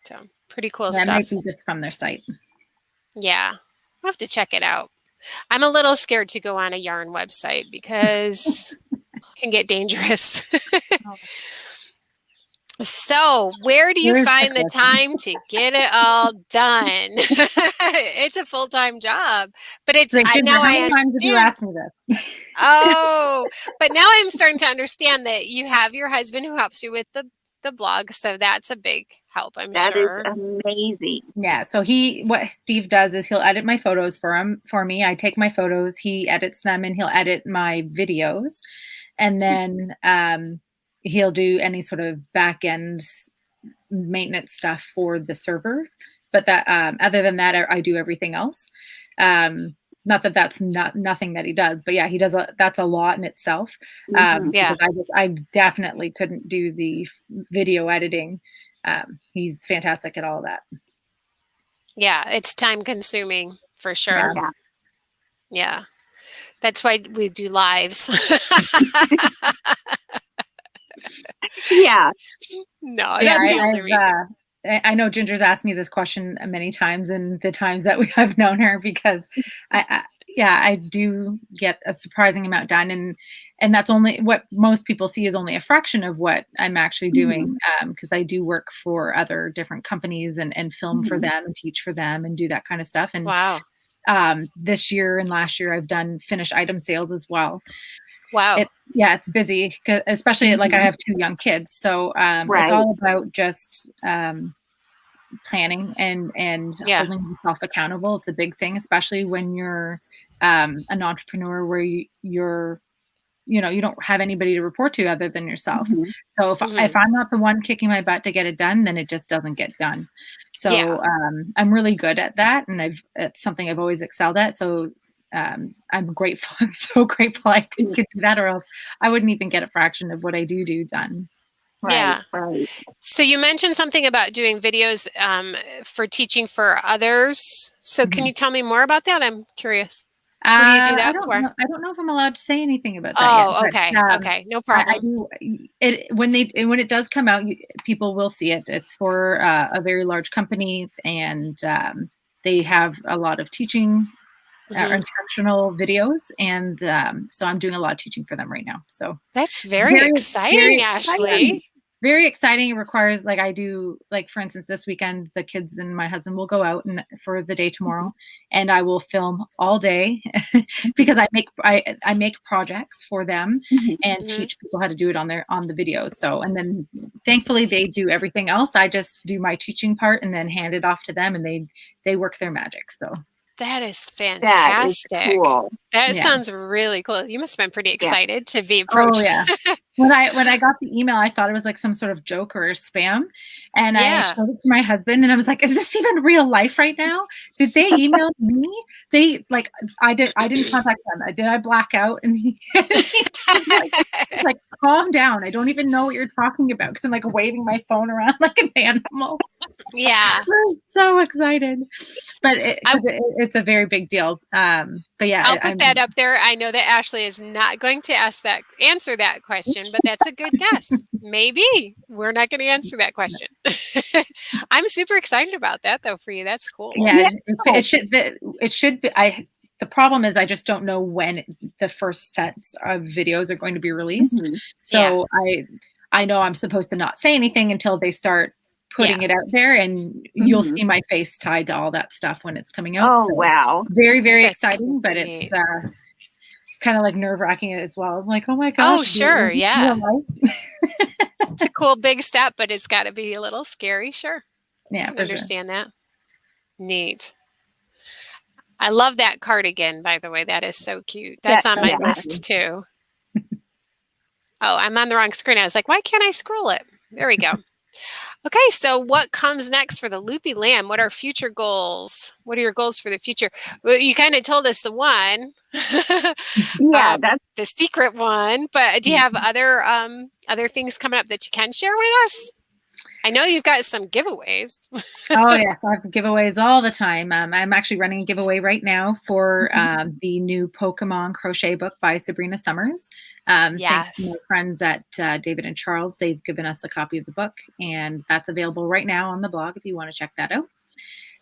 so pretty cool stuff. Might be just from their site. Yeah. I'll have to check it out. I'm a little scared to go on a yarn website because it can get dangerous. So, where do you find the time to get it all done? It's a full-time job, but it's now I understand. Did you ask me this? Oh, but now I'm starting to understand that you have your husband who helps you with the blog, so that's a big help. I'm sure. That is amazing. Yeah. So what Steve does is he'll edit my photos for me. I take my photos, he edits them, and he'll edit my videos, and then he'll do any sort of back end maintenance stuff for the server. But that other than that, I do everything else. not that that's nothing that he does, but yeah, he does that's a lot in itself. Mhm. Yeah. Because I definitely couldn't do the video editing. He's fantastic at all that. Yeah, it's time consuming for sure. Yeah. Yeah. That's why we do lives. Yeah. No, Yeah, that's the only reason. I know Ginger's asked me this question many times in the times that I've known her, because I do get a surprising amount done, and that's only what most people see is only a fraction of what I'm actually doing, because I do work for other different companies and film for them and teach for them and do that kind of stuff. And Wow. this year and last year I've done finished item sales as well. Wow. It's busy, especially like I have 2 young kids. So it's all about just planning and holding yourself accountable. It's a big thing, especially when you're an entrepreneur where you're you don't have anybody to report to other than yourself. So if I'm not the one kicking my butt to get it done, then it just doesn't get done. So I'm really good at that, and it's something I've always excelled at. So I'm grateful. I'm so grateful I could do that, or else I wouldn't even get a fraction of what I do done. Right. So you mentioned something about doing videos for teaching for others. So can you tell me more about that? I'm curious. Who do you do that for? I don't know if I'm allowed to say anything about that yet. Okay. Okay. No problem. I do it when it does come out, people will see it. It's for a very large company, and they have a lot of teaching instructional videos, and so I'm doing a lot of teaching for them right now. So that's very exciting, Ashley. Very exciting. It requires, like, I do, like, for instance, this weekend the kids and my husband will go out and for the day tomorrow, and I will film all day because I make projects for them and teach people how to do it on the videos. So, and then thankfully they do everything else. I just do my teaching part and then hand it off to them, and they work their magic. So that is fantastic. That is cool. That sounds really cool. You must have been pretty excited to be approached. Oh, yeah. When I got the email, I thought it was like some sort of joke or a spam. And I showed it to my husband, and I was like, is this even real life right now? Did they email me? I didn't contact them. Did I black out? And he's like, calm down. I don't even know what you're talking about, because I'm like waving my phone around like an animal. Yeah. I'm so excited. But it's a very big deal. But yeah, I'll put that up there. I know that Ashley is not going to answer that question, but that's a good guess. Maybe we're not going to answer that question. I'm super excited about that, though, for you. That's cool. Yeah, it should be. The problem is I just don't know when the first sets of videos are going to be released. So I know I'm supposed to not say anything until they start putting it out there, and you'll see my face tied to all that stuff when it's coming out. Oh, wow. Very, very exciting, but it's kind of like nerve-wracking as well. I'm like, oh my gosh. Oh, sure. Yeah. It's a cool big step, but it's got to be a little scary. Sure. Yeah. I understand that. Neat. I love that cardigan, by the way. That is so cute. That's on my list too. Oh, I'm on the wrong screen. I was like, why can't I scroll it? There we go. Okay, so what comes next for the Loopy Lamb? What are future goals? What are your goals for the future? Well, you kind of told us the one. That's the secret one. But do you have other things coming up that you can share with us? I know you've got some giveaways. Oh, yes. I have giveaways all the time. I'm actually running a giveaway right now for the new Pokemon crochet book by Sabrina Summers. Thanks to my friends at David and Charles. They've given us a copy of the book, and that's available right now on the blog if you want to check that out.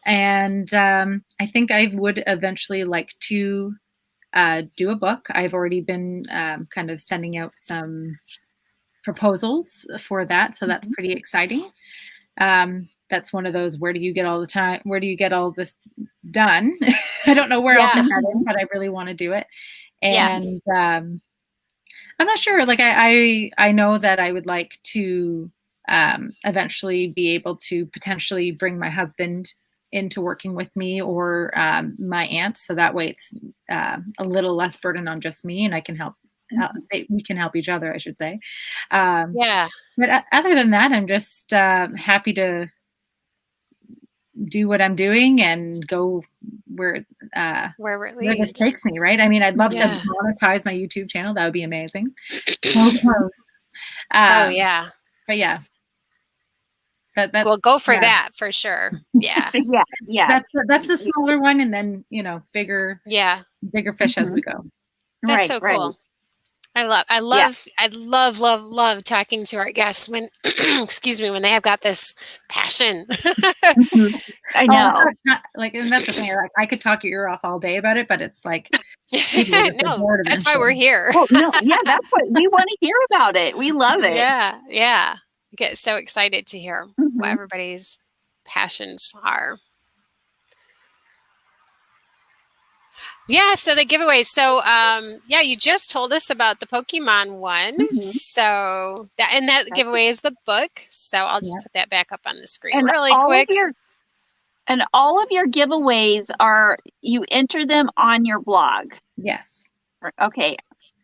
And I think I would eventually like to do a book. I've already been kind of sending out some proposals for that, so that's pretty exciting. That's one of those, where do you get all this done? I don't know where I'll fit that in, but I really want to do it. And I'm not sure, like I know that I would like to eventually be able to potentially bring my husband into working with me, or my aunt, so that way it's a little less burden on just me, and I can help. We can help each other, I should say. But other than that, I'm just happy to do what I'm doing and go where it where this leads. takes me, right? I mean, I'd love to monetize my YouTube channel. That would be amazing. So close. Oh yeah. But yeah. We'll go for that for sure. Yeah. Yeah. That's the smaller one, and then bigger fish as we go. That's so cool. I love talking to our guests when excuse me, when they have got this passion. I know. And that's the thing. Like, I could talk your ear off all day about it, but it's like no, that's why we're here. Oh, no, yeah, that's what we want to hear about it. We love it. Yeah. I get so excited to hear what everybody's passions are. Yeah, so the giveaways. So, you just told us about the Pokemon one. So that giveaway is the book. So I'll just put that back up on the screen really quick. And all of your giveaways you enter them on your blog. Yes. Okay.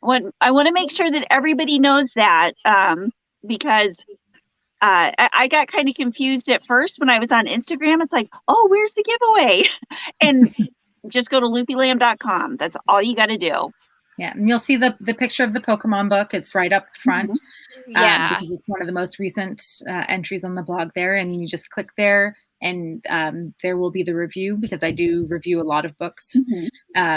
I want to make sure that everybody knows that because I got kind of confused at first when I was on Instagram. It's like, oh, where's the giveaway? And just go to loopylamb.com. That's all you got to do. Yeah, and you'll see the picture of the Pokemon book. It's right up front. Because it's one of the most recent entries on the blog there. And you just click there, and there will be the review, because I do review a lot of books.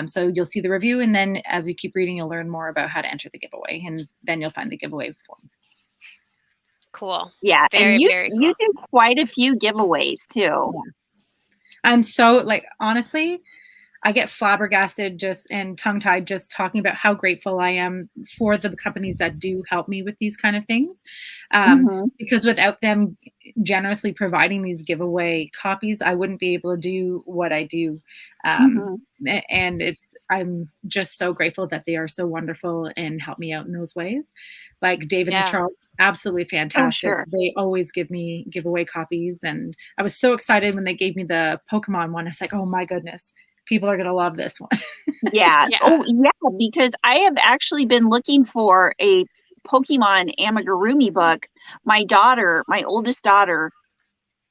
So you'll see the review, and then as you keep reading, you'll learn more about how to enter the giveaway, and then you'll find the giveaway form. Cool. Yeah, very you cool. You do quite a few giveaways too. Yeah. I'm so honestly, I get flabbergasted and tongue-tied just talking about how grateful I am for the companies that do help me with these kind of things. Because without them generously providing these giveaway copies, I wouldn't be able to do what I do. And I'm just so grateful that they are so wonderful and help me out in those ways. Like David and Charles, absolutely fantastic. Oh, sure. They always give me giveaway copies. And I was so excited when they gave me the Pokemon one. I was like, oh my goodness. People are going to love this one. Yeah. Oh, yeah. Because I have actually been looking for a Pokemon Amigurumi book. My oldest daughter,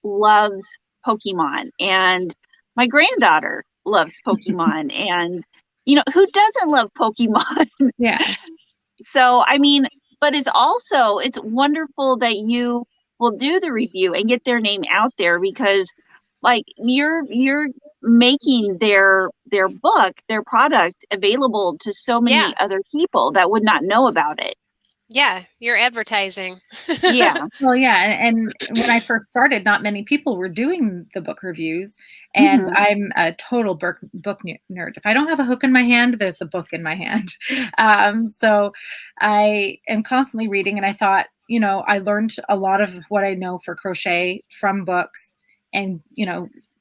loves Pokemon, and my granddaughter loves Pokemon. And, who doesn't love Pokemon? Yeah. So, I mean, but it's wonderful that you will do the review and get their name out there, because you're making their book, their product, available to so many other people that would not know about it. Yeah, you're advertising. Yeah. Well, yeah. And when I first started, not many people were doing the book reviews. And I'm a total book nerd. If I don't have a hook in my hand, there's a book in my hand. So I am constantly reading. And I thought, I learned a lot of what I know for crochet from books, and,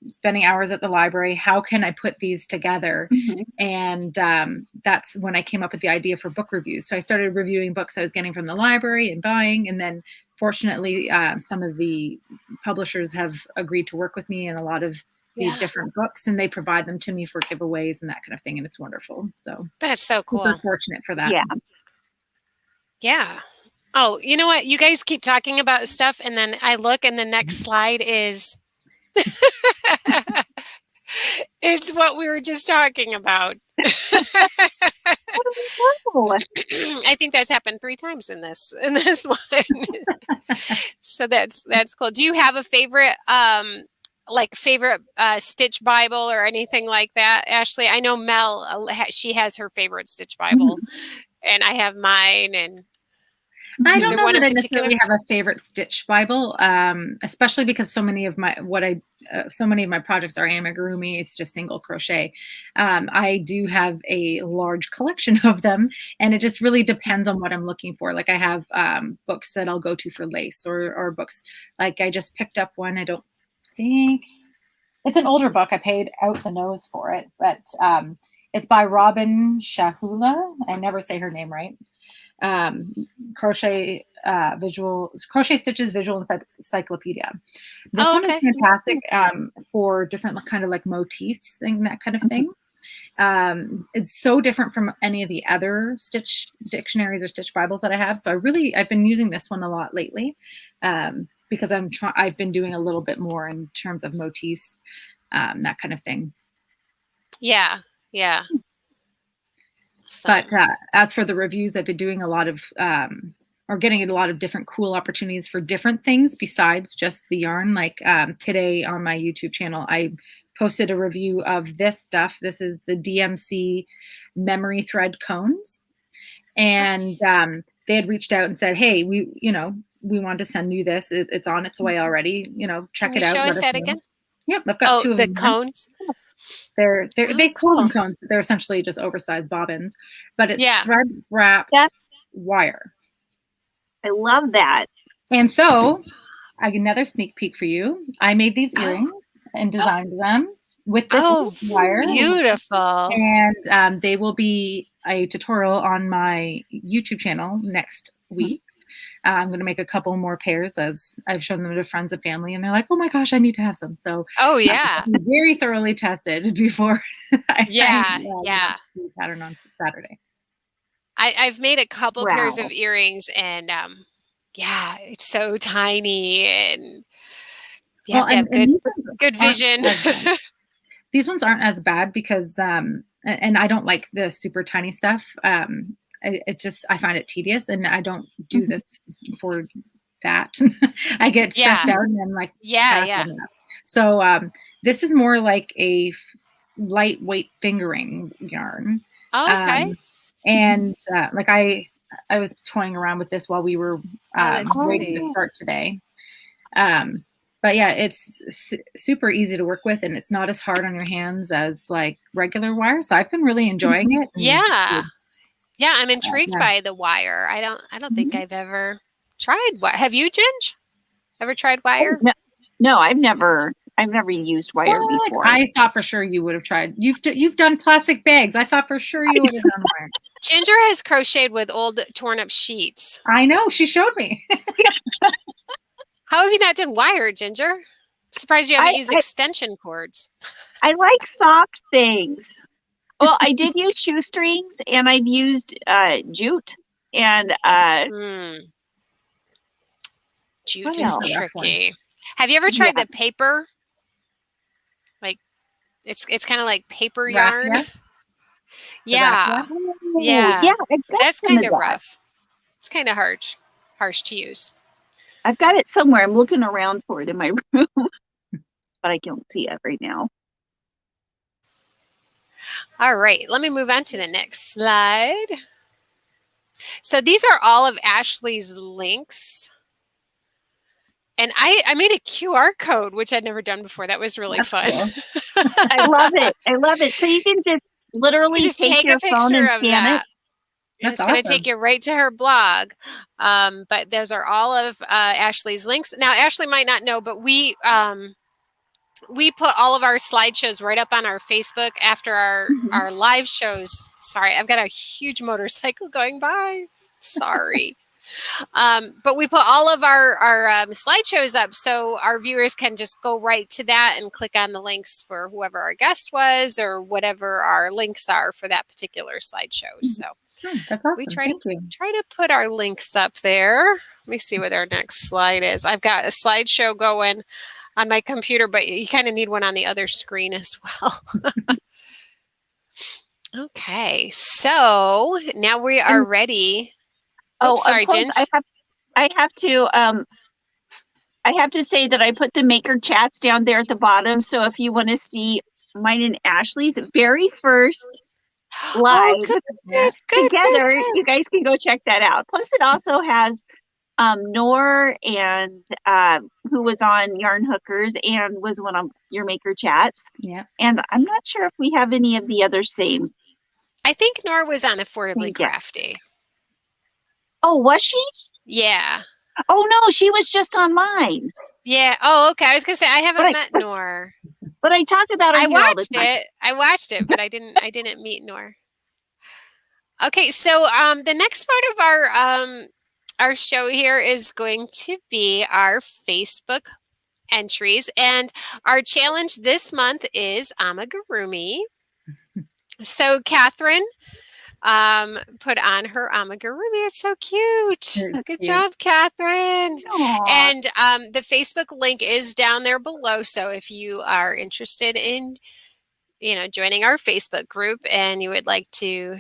spending hours at the library. How can I put these together? And that's when I came up with the idea for book reviews. So I started reviewing books I was getting from the library and buying. And then fortunately, some of the publishers have agreed to work with me in a lot of these different books, and they provide them to me for giveaways and that kind of thing. And it's wonderful. So that's so cool. Super fortunate for that. Yeah. Yeah. Oh, you know what? You guys keep talking about stuff, and then I look, and the next slide is it's what we were just talking about. I think that's happened 3 times in this one. So that's cool. Do you have a favorite Stitch Bible or anything like that, Ashley? I know Mel, she has her favorite Stitch Bible, and I have mine. And I don't know that I necessarily have a favorite Stitch Bible, especially because so many of my projects are amigurumi. It's just single crochet. I do have a large collection of them, and it just really depends on what I'm looking for. Like I have books that I'll go to for lace, or books like I just picked up one. I don't think it's an older book. I paid out the nose for it, but it's by Robin Shahula. I never say her name right. Crochet Stitches Visual Encyclopedia. This one is fantastic for different kind of like motifs and that kind of thing. It's so different from any of the other Stitch dictionaries or Stitch Bibles that I have. So I've been using this one a lot lately. But because I've been doing a little bit more in terms of motifs, that kind of thing. Yeah. But as for the reviews, I've been doing a lot of, or getting a lot of different cool opportunities for different things besides just the yarn. Like today on my YouTube channel, I posted a review of this stuff. This is the DMC memory thread cones. And they had reached out and said, hey, we want to send you this. It's on its way already. Check it out. Show us that again. Yep, I've got 2 of them. The cones. They call them cones, but they're essentially just oversized bobbins. But it's thread wrapped wire. I love that. And so, another sneak peek for you. I made these earrings and designed them with this wire. Beautiful. And they will be a tutorial on my YouTube channel next week. I'm going to make a couple more pairs as I've shown them to friends and family, and they're like, oh my gosh, I need to have some. So very thoroughly tested before I pattern on Saturday. I've made a couple pairs of earrings, and it's so tiny, and you have to have good vision. These ones aren't as bad because and I don't like the super tiny stuff. I find it tedious, and I don't do this for that. I get stressed out, and I'm like, So this is more like a lightweight fingering yarn. Oh, okay. And like I was toying around with this while we were waiting to start today. But yeah, it's super easy to work with, and it's not as hard on your hands as like regular wire. So I've been really enjoying it. Yeah, I'm intrigued by the wire. I don't think I've ever tried wire. Have you, Ginge? Ever tried wire? No, I've never used wire before. I thought for sure you would have tried. You've done plastic bags. I thought for sure you would have done wire. Ginger has crocheted with old torn up sheets. I know. She showed me. How have you not done wire, Ginger? Surprised you haven't used extension cords. I like soft things. Well, I did use shoestrings, and I've used jute, and jute is tricky. Have you ever tried the paper? Like it's kind of like paper yarn. Yeah, that's kind of rough. It's kind of harsh to use. I've got it somewhere. I'm looking around for it in my room, but I don't see it right now. All right, let me move on to the next slide. So these are all of Ashley's links. And I made a QR code, which I'd never done before. That was really fun. Cool. I love it. So you can just literally take your phone and scan it. And it's going to take you right to her blog. But those are all of Ashley's links. Now, Ashley might not know, but we put all of our slideshows right up on our Facebook after our live shows. Sorry, I've got a huge motorcycle going by. Sorry. But we put all of our slideshows up so our viewers can just go right to that and click on the links for whoever our guest was or whatever our links are for that particular slideshow. So that's awesome. We try to put our links up there. Let me see what our next slide is. I've got a slideshow going on my computer, but you kind of need one on the other screen as well. Okay, so now we are ready. Oh, sorry, Ginge. I have to say that I put the maker chats down there at the bottom. So if you want to see mine and Ashley's very first live together, you guys can go check that out. Plus, it also has Nor and who was on Yarn Hookers and was one of your maker chats. Yeah. And I'm not sure if we have any of the other same. I think Nor was on Affordably Crafty. Oh, was she? Yeah. Oh no, she was just on mine. Yeah. Oh, okay. I was gonna say I haven't met Nor. But I talk about her. I watched it, but I didn't meet Nor. Okay, so the next part of our show here is going to be our Facebook entries, and our challenge this month is Amigurumi. So Catherine put on her amigurumi. It's so cute. It's Good cute. job, Catherine. Aw. And the Facebook link is down there below. So if you are interested in, joining our Facebook group and you would like to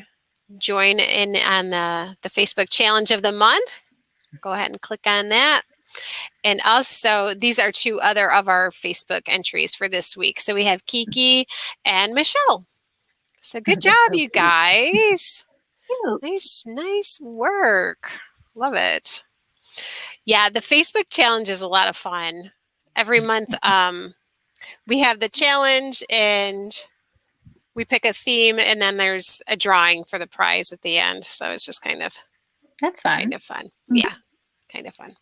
join in on the Facebook challenge of the month, go ahead and click on that. And also, these are 2 other of our Facebook entries for this week. So we have Kiki and Michelle. So good They're job, so you cute. guys. Cute. Nice work. Love it. Yeah, the Facebook challenge is a lot of fun. Every month, we have the challenge and we pick a theme, and then there's a drawing for the prize at the end. So it's just That's fun. kind of fun. Yeah, kind of fun.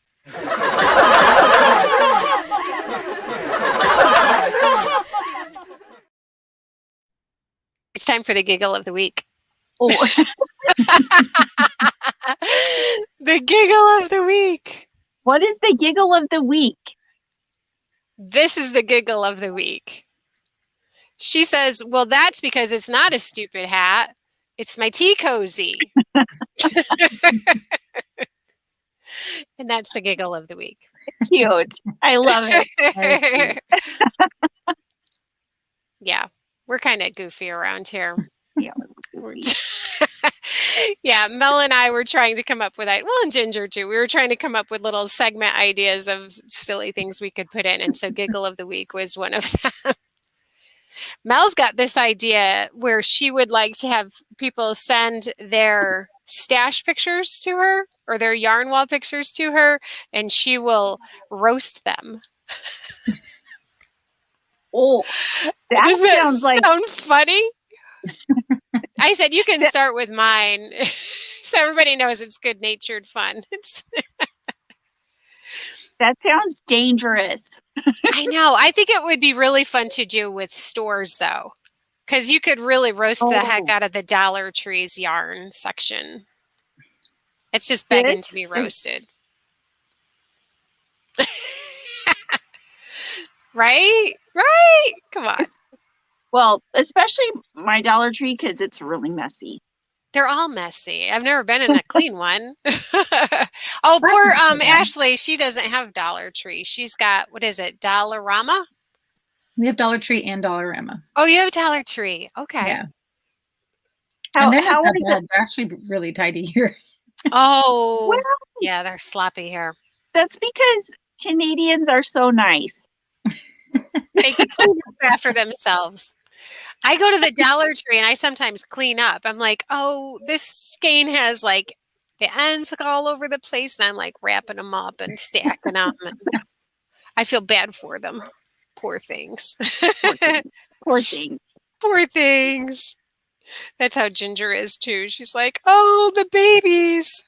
It's time for the giggle of the week. Oh, The giggle of the week. what is the giggle of the week? This is the giggle of the week. She says, well, that's because it's not a stupid hat. It's my tea cozy. And that's the giggle of the week. Cute. I love it. Yeah, we're kind of goofy around here. Yeah. Yeah, Mel and I were trying to come up with that. Well, and Ginger too. We were trying to come up with little segment ideas of silly things we could put in. And so giggle of the week was one of them. Mel's got this idea where she would like to have people send their stash pictures to her or their yarn wall pictures to her, and she will roast them. Oh, Does that sounds like sound funny? I said, you can start with mine. So everybody knows it's good-natured fun. that sounds dangerous. I know. I think it would be really fun to do with stores, though, because you could really roast the heck out of the Dollar Tree's yarn section. It's just begging to be roasted. Right? Right? Come on. Well, especially my Dollar Tree because it's really messy. They're all messy. I've never been in a clean one. Oh, poor Ashley. She doesn't have Dollar Tree. She's got, what is it, Dollarama? We have Dollar Tree and Dollarama. Oh, you have Dollar Tree. Okay. Yeah. How they're are they're actually really tidy here. Oh, well, yeah, they're sloppy here. that's because Canadians are so nice. They can clean up after themselves. I go to the Dollar Tree and I sometimes clean up. I'm like, oh, this skein has like the ends all over the place, and I'm like wrapping them up and stacking them. And I feel bad for them. Poor things. Poor things. Poor things. That's how Ginger is too. She's like, oh, the babies.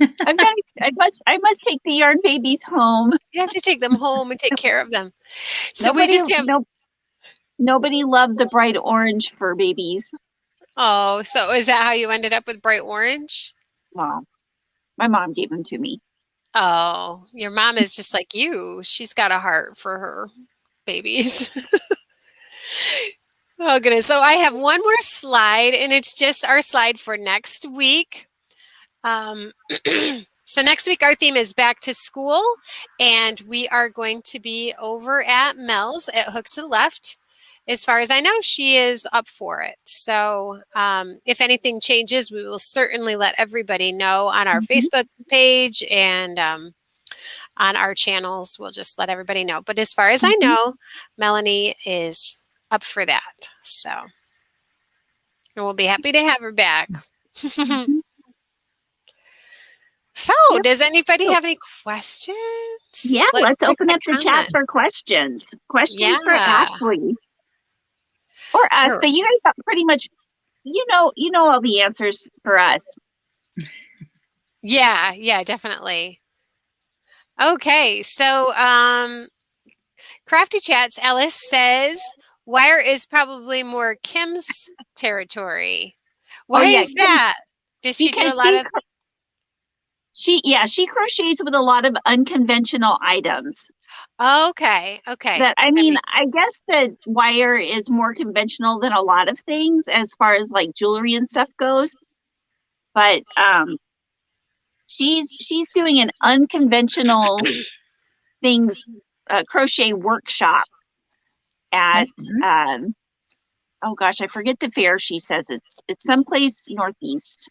I must take the yarn babies home. You have to take them home and take care of them. So we just have. Nobody loved the bright orange for babies. Oh, so is that how you ended up with bright orange? Well, my mom gave them to me. Oh, your mom is just like you. She's got a heart for her babies. Oh, goodness. So I have one more slide, and it's just our slide for next week. So next week, our theme is back to school, and we are going to be over at Mel's at Hook to the Left. As far as I know, she is up for it. So if anything changes, we will certainly let everybody know on our Facebook page and on our channels. We'll just let everybody know. But as far as I know, Melanie is up for that. So and we'll be happy to have her back. So, does anybody have any questions? Yeah, let's open up the chat for questions. Questions for Ashley. Or us, Sure. but you guys have pretty much, you know all the answers for us. Yeah, definitely. Okay, so Crafty Chats, Alice says, wire is probably more Kim's territory. Why is that? Does she do a lot of... She crochets with a lot of unconventional items. Okay. I guess that wire is more conventional than a lot of things as far as like jewelry and stuff goes. but she's doing an unconventional things crochet workshop at oh gosh, I forget the fair. She says it's someplace northeast.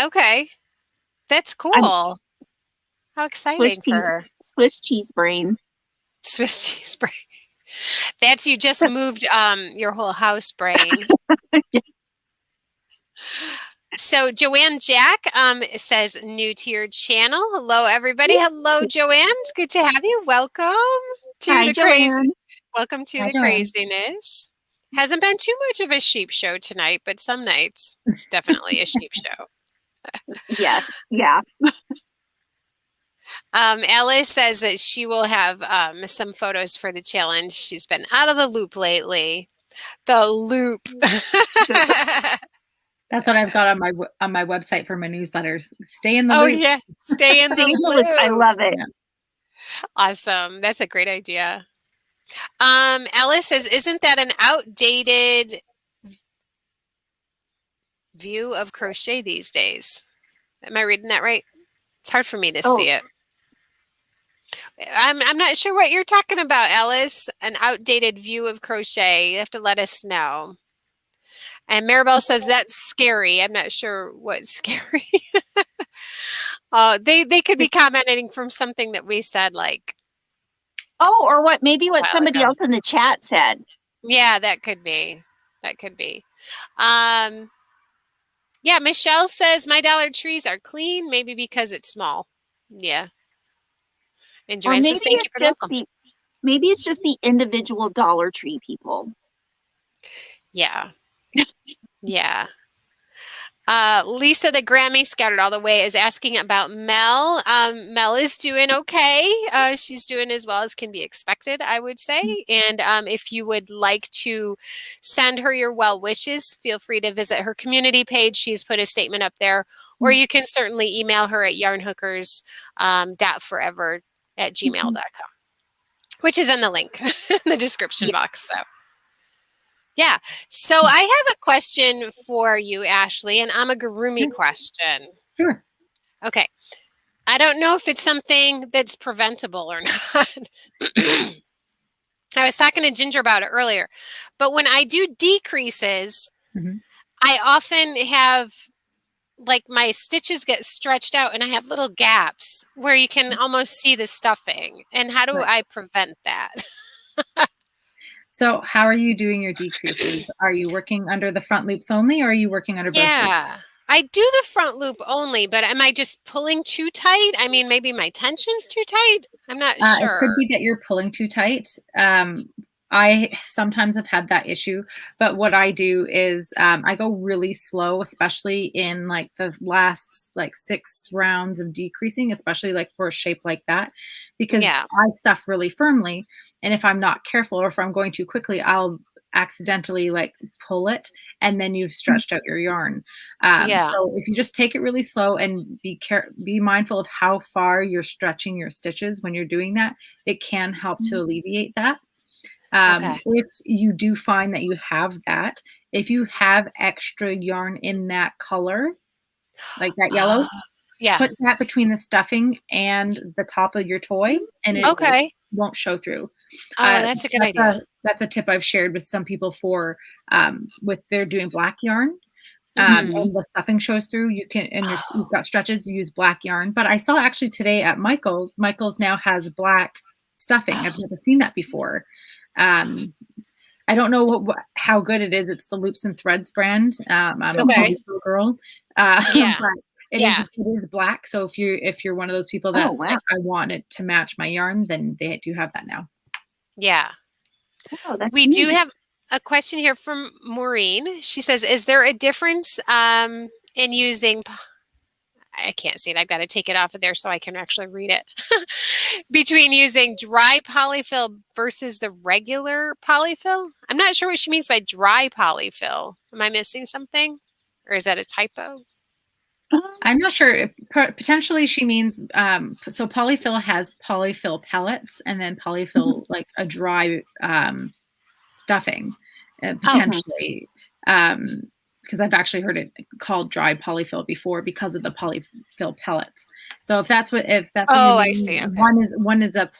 Okay, that's cool. How exciting for her. Swiss cheese brain. Swiss cheese brain. That's you just moved your whole house brain. So Joanne Jack says new to your channel. Hello everybody. Hello Joanne. It's good to have you. Welcome to Hi, the Joanne. Welcome to Hi, the Joanne. Craziness. Hasn't been too much of a sheep show tonight, but some nights it's definitely a sheep show. Yes, yeah. Alice says that she will have some photos for the challenge. She's been out of the loop lately. The loop. That's what I've got on my website for my newsletters. Stay in the loop. Oh yeah, stay in the loop. I love it. Yeah. Awesome. That's a great idea. Alice says, isn't that an outdated view of crochet these days? Am I reading that right? It's hard for me to see it. I'm not sure what you're talking about, Alice. An outdated view of crochet. You have to let us know. And Maribel says that's scary. I'm not sure what's scary. They could be commenting from something that we said, like. Oh, or what somebody else in the chat said. Yeah, that could be. That could be. Yeah, Michelle says my Dollar Trees are clean, maybe because it's small. Yeah. And Joanne says thank you for the welcome. Maybe it's just the individual Dollar Tree people. Yeah. Yeah. Lisa, the Grammy scattered all the way, is asking about Mel. Mel is doing okay. She's doing as well as can be expected, I would say. And if you would like to send her your well wishes, feel free to visit her community page. She's put a statement up there. Or you can certainly email her at yarnhookers.forever@gmail.com, which is in the link in the description box. So. Yeah. So I have a question for you, Ashley, an Amigurumi question. Sure. Okay. I don't know if it's something that's preventable or not. I was talking to Ginger about it earlier, but when I do decreases, I often have like my stitches get stretched out and I have little gaps where you can almost see the stuffing. And how do I prevent that? So how are you doing your decreases? Are you working under the front loops only, or are you working under both loops? Yeah, I do the front loop only, but am I just pulling too tight? I mean, maybe my tension's too tight. I'm not sure. It could be that you're pulling too tight. I sometimes have had that issue, but what I do is I go really slow, especially in like the last like 6 rounds of decreasing, especially like for a shape like that, because I stuff really firmly. And if I'm not careful, or if I'm going too quickly, I'll accidentally like pull it, and then you've stretched out your yarn. So if you just take it really slow and be mindful of how far you're stretching your stitches when you're doing that, it can help to alleviate that. If you do find that you have that, if you have extra yarn in that color, like that yellow, put that between the stuffing and the top of your toy, and it won't show through. Oh, that's a good idea. That's a tip I've shared with some people for with they're doing black yarn. And the stuffing shows through. You can, and you've got stretches, use black yarn. But I saw actually today at Michael's now has black stuffing. I've never seen that before. I don't know how good it is. It's the Loops and Threads brand. I'm a little girl. But it is black. So if you're one of those people that's like, I want it to match my yarn, then they do have that now. Yeah. Oh, that's we neat. do have a question here from Maureen. She says, is there a difference in using, I can't see it, I've got to take it off of there so I can actually read it, between using dry polyfill versus the regular polyfill? I'm not sure what she means by dry polyfill. Am I missing something? Or is that a typo? I'm not sure. Potentially she means, so polyfill has polyfill pellets, and then polyfill like a dry stuffing, potentially. because I've actually heard it called dry polyfill before because of the polyfill pellets. So if that's what you I mean, see. Okay. one is a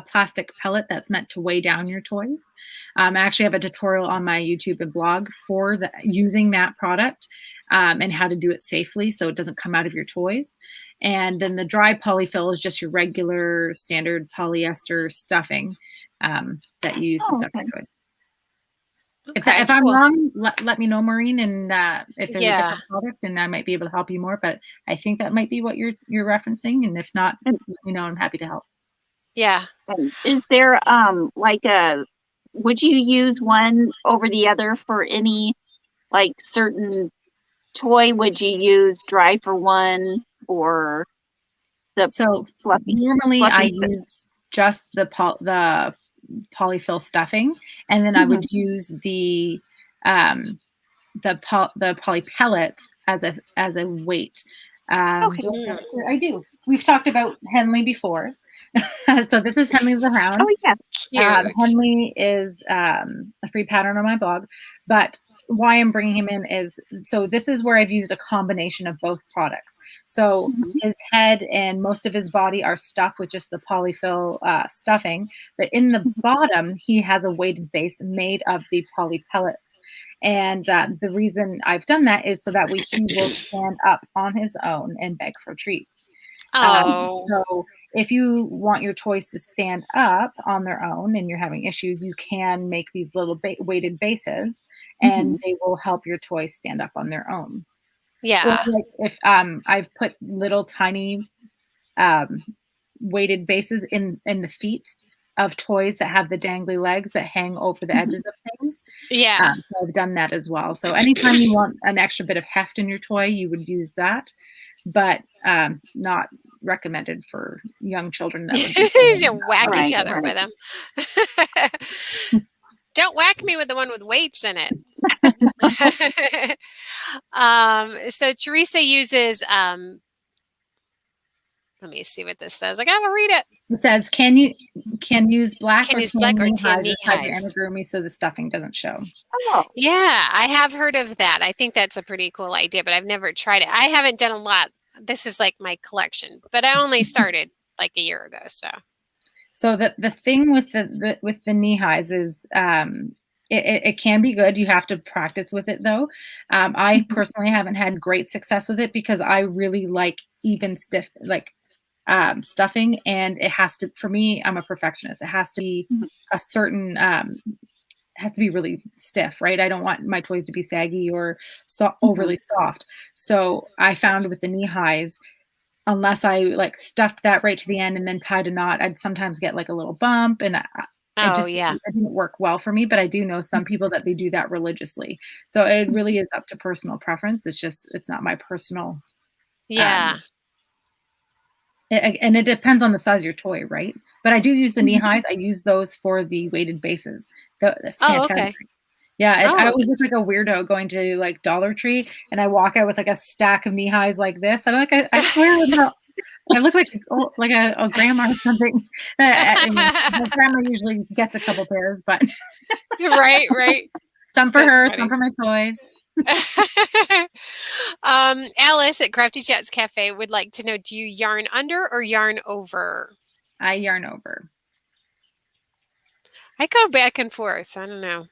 plastic pellet that's meant to weigh down your toys. I actually have a tutorial on my YouTube and blog for using that product and how to do it safely so it doesn't come out of your toys. And then the dry polyfill is just your regular standard polyester stuffing that you use to stuff your toys. Okay, If I'm wrong, let me know, Maureen, and if there's a different product, and I might be able to help you more. But I think that might be what you're referencing, and if not, let me know. I'm happy to help. Yeah. Is there would you use one over the other for any like certain toy? Would you use dry for one or the fluffy? Normally I use just the polyfill stuffing, and then I would use the poly pellets as a weight. Okay. I do. We've talked about Henley before. So this is Henley the Hound. Oh yeah. Henley is a free pattern on my blog, but why I'm bringing him in is, so this is where I've used a combination of both products. So his head and most of his body are stuck with just the polyfill stuffing, but in the bottom, he has a weighted base made of the poly pellets. And the reason I've done that is so that he will stand up on his own and beg for treats. So if you want your toys to stand up on their own and you're having issues, you can make these little weighted bases, and they will help your toys stand up on their own. Yeah. Or like if I've put little tiny weighted bases in the feet of toys that have the dangly legs that hang over the edges of things. Yeah. So I've done that as well. So anytime you want an extra bit of heft in your toy, you would use that. But not recommended for young children. That would whack each other with them. Don't whack me with the one with weights in it. So Teresa uses. Let me see what this says. I gotta read it. It says, "Can use black or tan knee highs amigurumi so the stuffing doesn't show." Oh, yeah, I have heard of that. I think that's a pretty cool idea, but I've never tried it. I haven't done a lot. This is like my collection, but I only started like a year ago. So the thing with the knee highs is it can be good. You have to practice with it though. I personally haven't had great success with it because I really like even stiff stuffing, and it has to, for me, I'm a perfectionist. It has to be a certain has to be really stiff, right? I don't want my toys to be saggy or overly soft. So I found with the knee highs, unless I like stuffed that right to the end and then tied a knot, I'd sometimes get like a little bump, and it didn't work well for me. But I do know some people that they do that religiously. So it really is up to personal preference. It's not my personal. Yeah. And it depends on the size of your toy, right? But I do use the knee highs. I use those for the weighted bases. That's fantastic. Okay. Yeah, I always look like a weirdo going to like Dollar Tree, and I walk out with like a stack of knee highs like this. I swear, I look like a grandma or something. My grandma usually gets a couple pairs, but right. Some for her, funny. Some for my toys. Alice at Crafty Chats Cafe would like to know, do you yarn under or yarn over? I yarn over. I go back and forth. I don't know.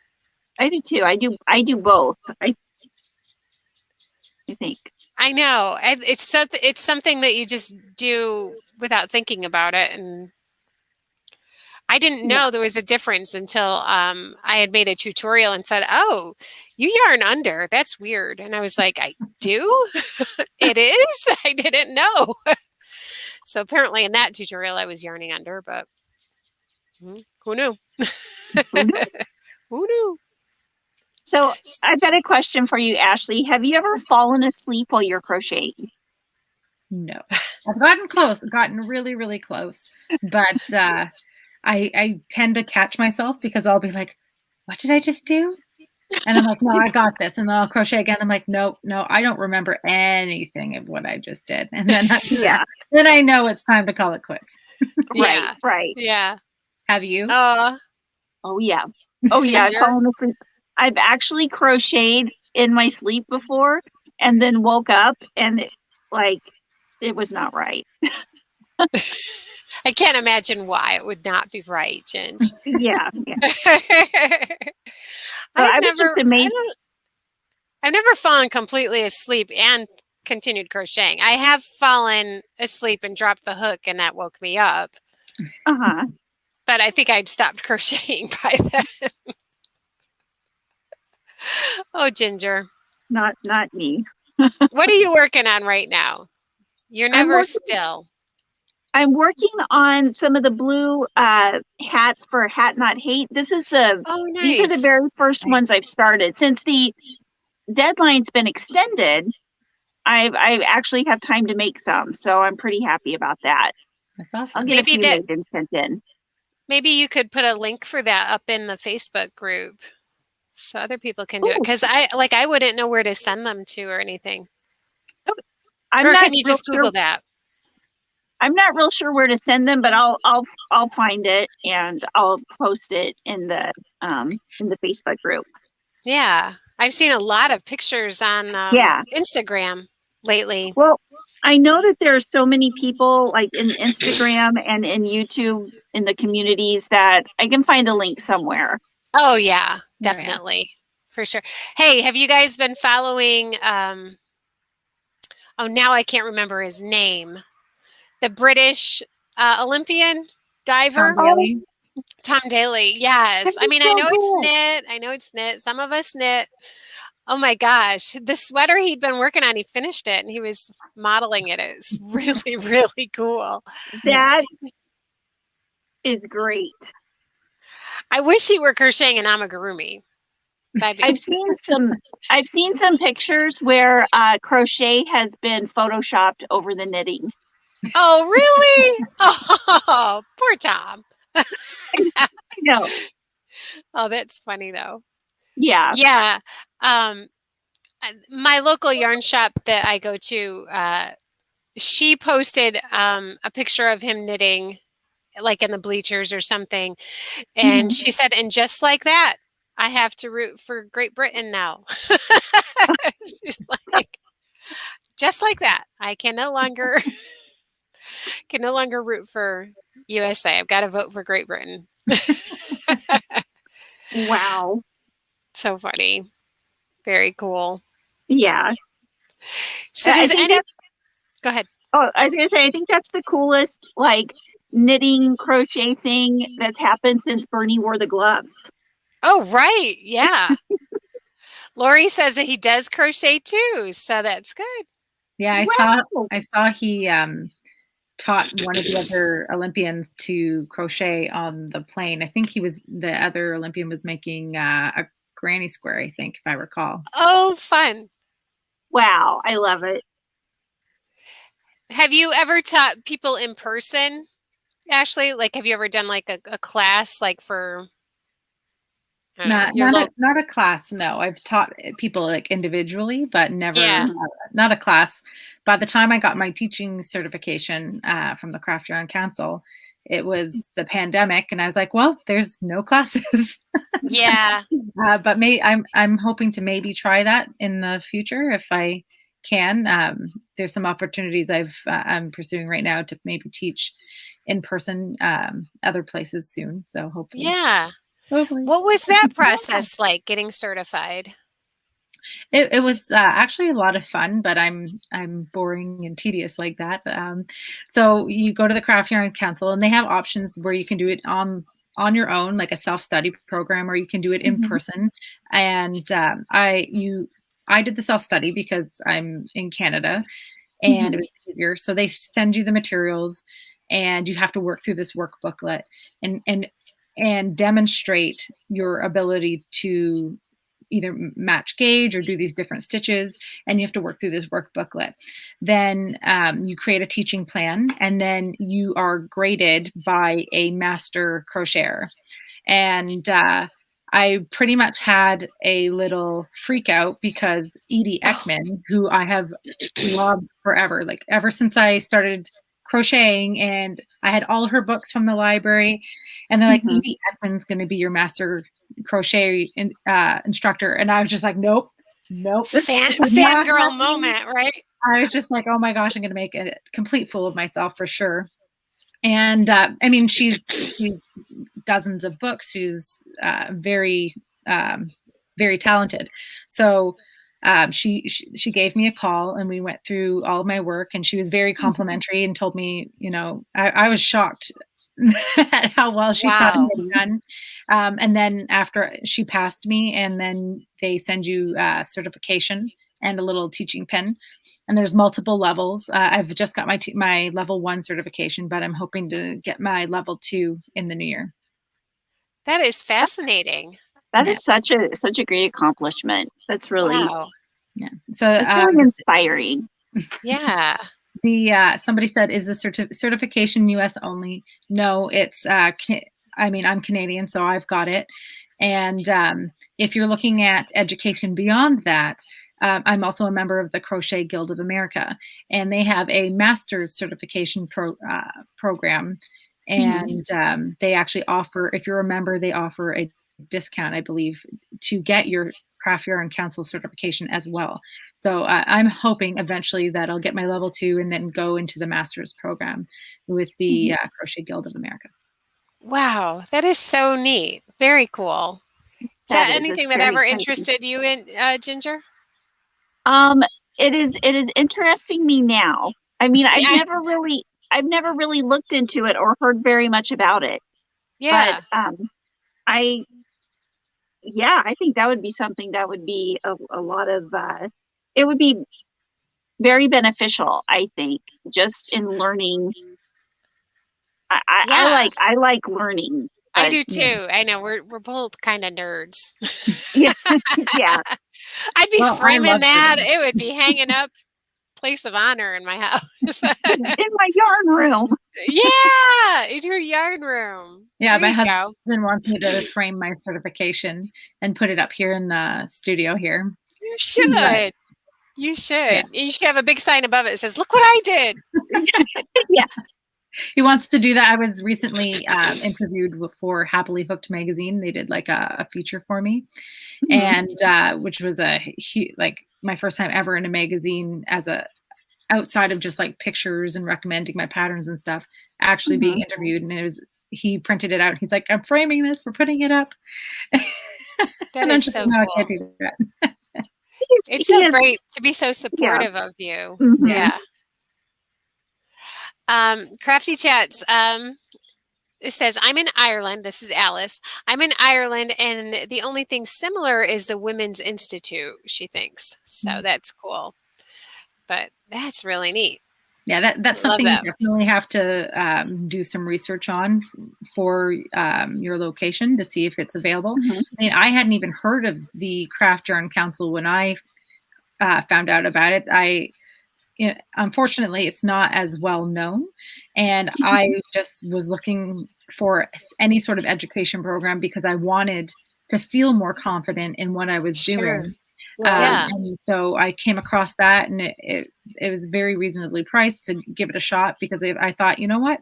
I do too. I do both. I think. I know. It's something that you just do without thinking about it, and I didn't know there was a difference until I had made a tutorial and said, "Oh, you yarn under. That's weird." And I was like, "I do? It is? I didn't know." So apparently in that tutorial I was yarning under, but who knew? Who knew? So I've got a question for you, Ashley. Have you ever fallen asleep while you're crocheting? No. I've gotten really, really close. But I tend to catch myself because I'll be like, what did I just do? And I'm like, no, I got this. And then I'll crochet again. I'm like, no, I don't remember anything of what I just did. And then then I know it's time to call it quits. Right. Yeah. Have you? Oh yeah. I've fallen asleep. I've actually crocheted in my sleep before and then woke up and it was not right. I can't imagine why it would not be right, Ginge. Yeah. I've I was just amazed. I've never fallen completely asleep and continued crocheting. I have fallen asleep and dropped the hook, and that woke me up. Uh-huh. But I think I'd stopped crocheting by then. Oh, Ginger. Not me. What are you working on right now? You're never still. I'm working on some of the blue hats for Hat Not Hate. These are the very first ones I've started. Since the deadline's been extended, I actually have time to make some, so I'm pretty happy about that. That's awesome. I'll get a few made and sent in. Maybe you could put a link for that up in the Facebook group so other people can do it. Because I wouldn't know where to send them to or anything. Or can you just Google that? I'm not real sure where to send them, but I'll find it and I'll post it in the Facebook group. Yeah, I've seen a lot of pictures on Instagram lately. Well, I know that there are so many people like in Instagram and in YouTube in the communities that I can find a link somewhere. Oh yeah, definitely. For sure. Hey, have you guys been following now I can't remember his name. The British Olympian diver. Tom Daley. Yes. I mean, I know it's knit. Some of us knit. Oh my gosh. The sweater he'd been working on, he finished it and he was modeling it. It's really, really cool. That is great. I wish he were crocheting an amigurumi. I've seen some pictures where crochet has been photoshopped over the knitting. Oh, really? Oh, poor Tom. I know. Oh, that's funny though. Yeah. Yeah. My local yarn shop that I go to, she posted a picture of him knitting like in the bleachers or something. And she said, and just like that, I have to root for Great Britain now. She's like, just like that, I can no longer root for USA. I've got to vote for Great Britain. Wow. So funny. Very cool. Yeah. So go ahead. Oh, I was going to say, I think that's the coolest, like, knitting crochet thing that's happened since Bernie wore the gloves. Oh, right. Yeah. Lori says that he does crochet too. So that's good. Yeah, I saw he taught one of the other Olympians to crochet on the plane. I think the other Olympian was making a granny square, I think, if I recall. Oh, fun. Wow. I love it. Have you ever taught people in person, Ashley? Like, have you ever done like a class like for... Not a class. No, I've taught people like individually, but never not a class. By the time I got my teaching certification from the Craft Yarn Council, it was the pandemic, and I was like, well, there's no classes. Yeah. But I'm hoping to maybe try that in the future if I can. There's some opportunities I'm pursuing right now to maybe teach in person other places soon. So hopefully. Yeah. What was that process like, getting certified? It was actually a lot of fun, but I'm boring and tedious like that. So you go to the Craft Yarn Council, and they have options where you can do it on your own, like a self-study program, or you can do it in person. And I did the self-study because I'm in Canada, and it was easier. So they send you the materials, and you have to work through this work booklet and demonstrate your ability to either match gauge or do these different stitches, and you have to work through this work booklet. Then you create a teaching plan, and then you are graded by a master crocheter. And I pretty much had a little freak out because Edie Ekman, who I have loved forever, like ever since I started crocheting, and I had all her books from the library, and they're like, Edie Ekman's going to be your master crochet instructor, and I was just like, nope, Nope. Fangirl moment, right? I was just like, oh my gosh, I'm going to make a complete fool of myself for sure. And I mean, she's dozens of books. She's very, very talented. So she gave me a call and we went through all of my work, and she was very complimentary and told me, I was shocked at how well she thought I had done. And then after she passed me, and then they send you certification and a little teaching pin. And there's multiple levels. I've just got my level 1 certification, but I'm hoping to get my level 2 in the new year. That is fascinating. That is such a great accomplishment. That's really So it's really inspiring. Yeah. Somebody said, is the certification US only? No, it's I'm Canadian, so I've got it. And if you're looking at education beyond that, I'm also a member of the Crochet Guild of America, and they have a master's certification program. And they actually offer, if you're a member, they offer a discount, I believe, to get your Craft Yarn Council certification as well. So I'm hoping eventually that I'll get my level 2 and then go into the master's program with the Crochet Guild of America. Wow, that is so neat. Very cool. Is that anything that ever interested you in, Ginger? It is interesting me now. I mean, I've never really looked into it or heard very much about it. Yeah. But I think that would be something that would be a lot of it would be very beneficial, I think, just in learning. I like learning. I do too. I know we're both kind of nerds. Yeah. I'd be framing that. It would be hanging up, place of honor in my house. In my yarn room. Yeah, in your yarn room. Yeah, my husband wants me to frame my certification and put it up here in the studio here. You should. But, you should. Yeah. You should have a big sign above it that says, "Look what I did." Yeah. He wants to do that. I was recently interviewed for Happily Hooked magazine. They did like a feature for me, and which was like my first time ever in a magazine outside of just like pictures and recommending my patterns and stuff, actually being interviewed. And he printed it out. He's like, "I'm framing this. We're putting it up." That is so cool. I can't do that. It's so great to be so supportive of you. Yeah. Crafty Chats, it says, I'm in Ireland. This is Alice. I'm in Ireland, and the only thing similar is the Women's Institute, she thinks. So that's cool. But that's really neat. Yeah, that's something you definitely have to do some research on for your location to see if it's available. I mean, I hadn't even heard of the Craft Yarn Council when I found out about it. Unfortunately, it's not as well known, and I just was looking for any sort of education program because I wanted to feel more confident in what I was doing. And so I came across that, and it was very reasonably priced to give it a shot, because I thought, you know what,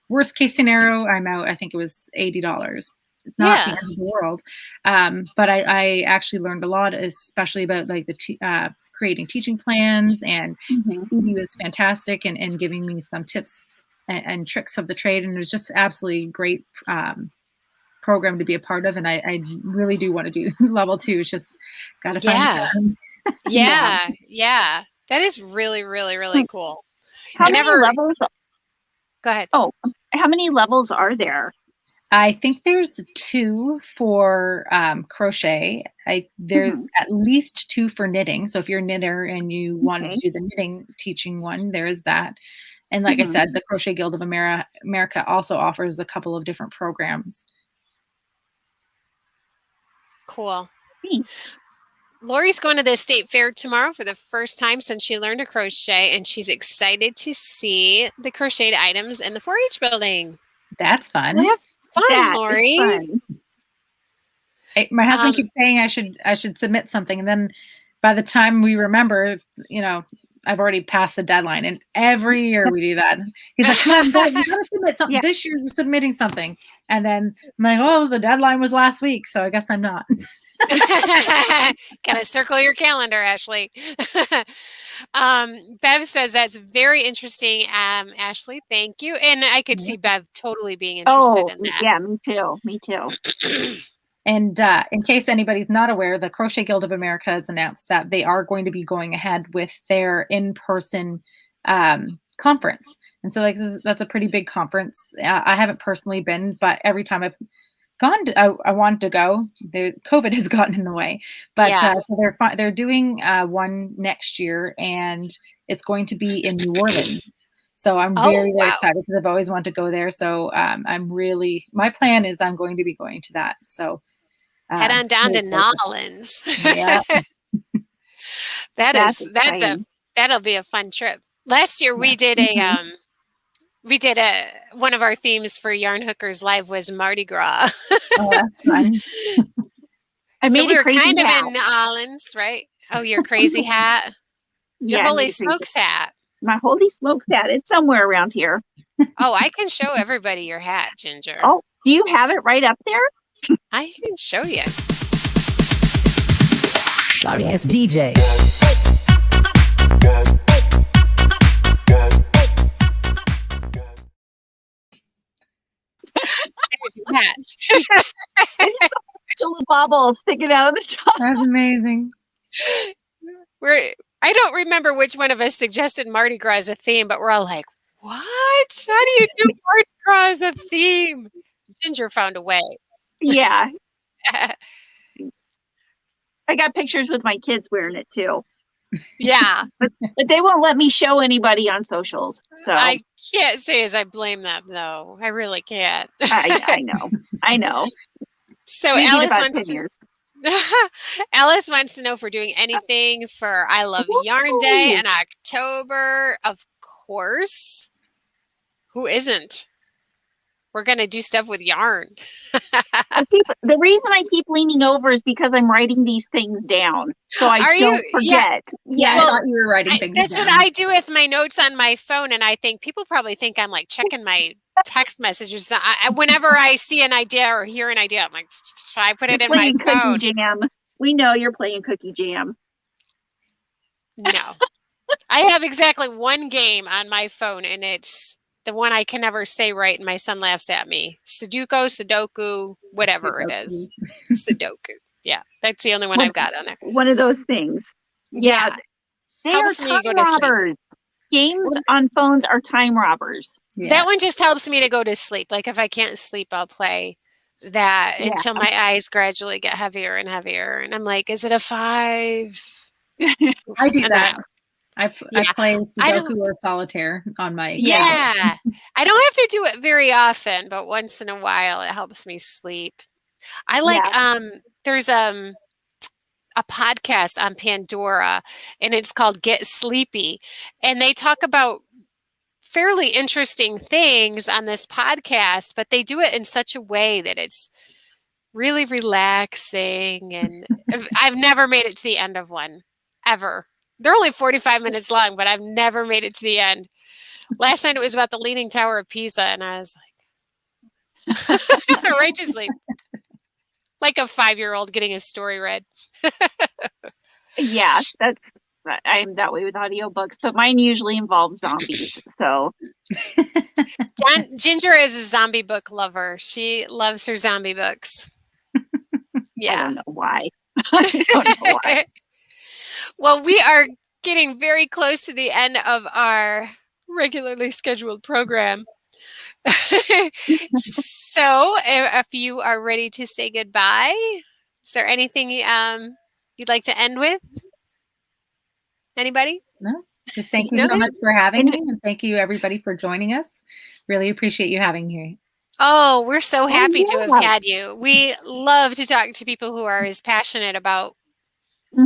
worst case scenario, I'm out. I think it was $80. It's not the end of the world. But I actually learned a lot, especially about like the creating teaching plans, and he was fantastic and giving me some tips and tricks of the trade. And it was just absolutely great program to be a part of. And I really do want to do level 2. It's just got to find the time. Yeah. That is really, really, really cool. How many levels? Go ahead. Oh, how many levels are there? I think there's 2 for crochet. There's at least 2 for knitting. So if you're a knitter and you wanted to do the knitting teaching one, there is that. And like I said, the Crochet Guild of America also offers a couple of different programs. Cool. Lori's going to the state fair tomorrow for the first time since she learned to crochet, and she's excited to see the crocheted items in the 4-H building. That's fun. Have fun, Lori. Fun. My husband keeps saying I should submit something, and then by the time we remember, I've already passed the deadline. And every year we do that. He's like, "Come on, you gotta submit something. This year you're submitting something." And then I'm like, "Oh, the deadline was last week, so I guess I'm not." Gotta circle your calendar, Ashley. Bev says that's very interesting. Ashley, thank you. And I could see Bev totally being interested in that. Yeah, me too. Me too. And in case anybody's not aware, the Crochet Guild of America has announced that they are going to be going ahead with their in-person conference. And so that's a pretty big conference. I haven't personally been, but every time I've gone I wanted to go. COVID has gotten in the way, but so they're doing one next year, and it's going to be in New Orleans. So I'm very excited because I've always wanted to go there. So my plan is I'm going to be going to that. So head on down to Nolans. Yeah, that'll be a fun trip. Last year we did one of our themes for Yarn Hookers Live was Mardi Gras. Oh, that's fun. We were kind of in New Orleans, right? Oh, your crazy hat. Your holy smokes hat. My holy smokes hat. It's somewhere around here. Oh, I can show everybody your hat, Ginger. Oh, do you have it right up there? I can show you. Sorry, it's DJ. There's your hat. A little bobble sticking out of the top. That's amazing. I don't remember which one of us suggested Mardi Gras as a theme, but we're all like, what? How do you do Mardi Gras as a theme? Ginger found a way. Yeah. I got pictures with my kids wearing it too. Yeah. But they won't let me show anybody on socials. So I can't say as I blame them, though. I really can't. I know. So Alice wants to know if we're doing anything for I Love Yarn Day in October. Of course. Who isn't? We're going to do stuff with yarn. The reason I keep leaning over is because I'm writing these things down. So I don't forget. Yeah, I thought you were writing things down. That's what I do with my notes on my phone. And I think people probably think I'm like checking my text messages. Whenever I see an idea or hear an idea, I'm like, so I put it in my phone. Cookie Jam. We know you're playing Cookie Jam. No. I have exactly one game on my phone, and it's the one I can never say right, and my son laughs at me. Sudoku, whatever it is. Sudoku. Yeah, that's the only one I've got on there. One of those things. Yeah. They are time robbers. Games on phones are time robbers. Yeah. That one just helps me to go to sleep. Like if I can't sleep, I'll play that until my eyes gradually get heavier and heavier. And I'm like, is it a 5? I do that. I play Sudoku or Solitaire on my I don't have to do it very often, but once in a while it helps me sleep. I like there's a podcast on Pandora, and it's called Get Sleepy, and they talk about fairly interesting things on this podcast, but they do it in such a way that it's really relaxing, and I've never made it to the end of one ever. They're only 45 minutes long, but I've never made it to the end. Last night it was about the Leaning Tower of Pisa, and I was like, right to sleep. Like a 5-year-old getting a story read. Yeah, I'm that way with audiobooks, but mine usually involves zombies. So Ginger is a zombie book lover. She loves her zombie books. Yeah. I don't know why. I don't know why. Well, we are getting very close to the end of our regularly scheduled program. So if you are ready to say goodbye, is there anything you'd like to end with? Anybody? No, just thank you so much for having me, and thank you everybody for joining us. Really appreciate you having me. Oh, we're so happy to have had you. We love to talk to people who are as passionate about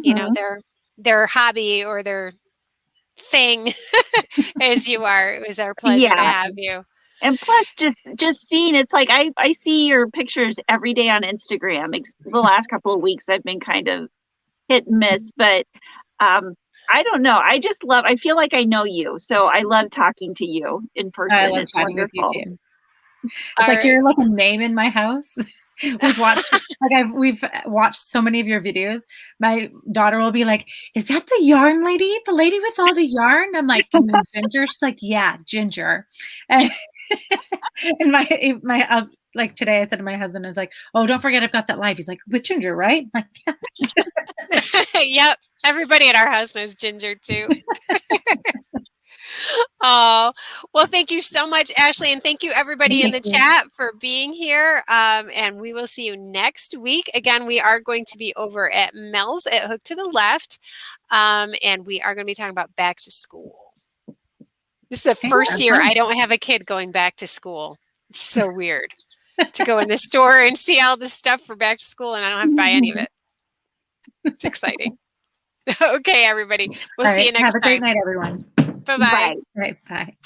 you know, their hobby or their thing as you are. It was our pleasure to have you. And plus, just seeing, it's like I see your pictures every day on Instagram. The last couple of weeks I've been kind of hit and miss, but I don't know. I feel like I know you, so I love talking to you in person. I love talking with you too. It's like you're like a name in my house. We've watched so many of your videos. My daughter will be like, "Is that the yarn lady? The lady with all the yarn?" I'm like, "You mean Ginger?" She's like, "Yeah, Ginger." And, and my like today, I said to my husband, I was like, "Oh, don't forget, I've got that live." He's like, "With Ginger, right?" I'm like, "Yeah." Yep. Everybody at our house knows Ginger too. Oh, well, thank you so much, Ashley. And thank you everybody in the chat for being here. And we will see you next week. Again, we are going to be over at Mel's at Hook to the Left. And we are going to be talking about back to school. This is the first year I don't have a kid going back to school. It's so weird to go in the store and see all this stuff for back to school and I don't have to buy any of it. It's exciting. Okay, everybody. We'll see you next time. Have a great night, everyone. Bye-bye. Bye. Right, bye.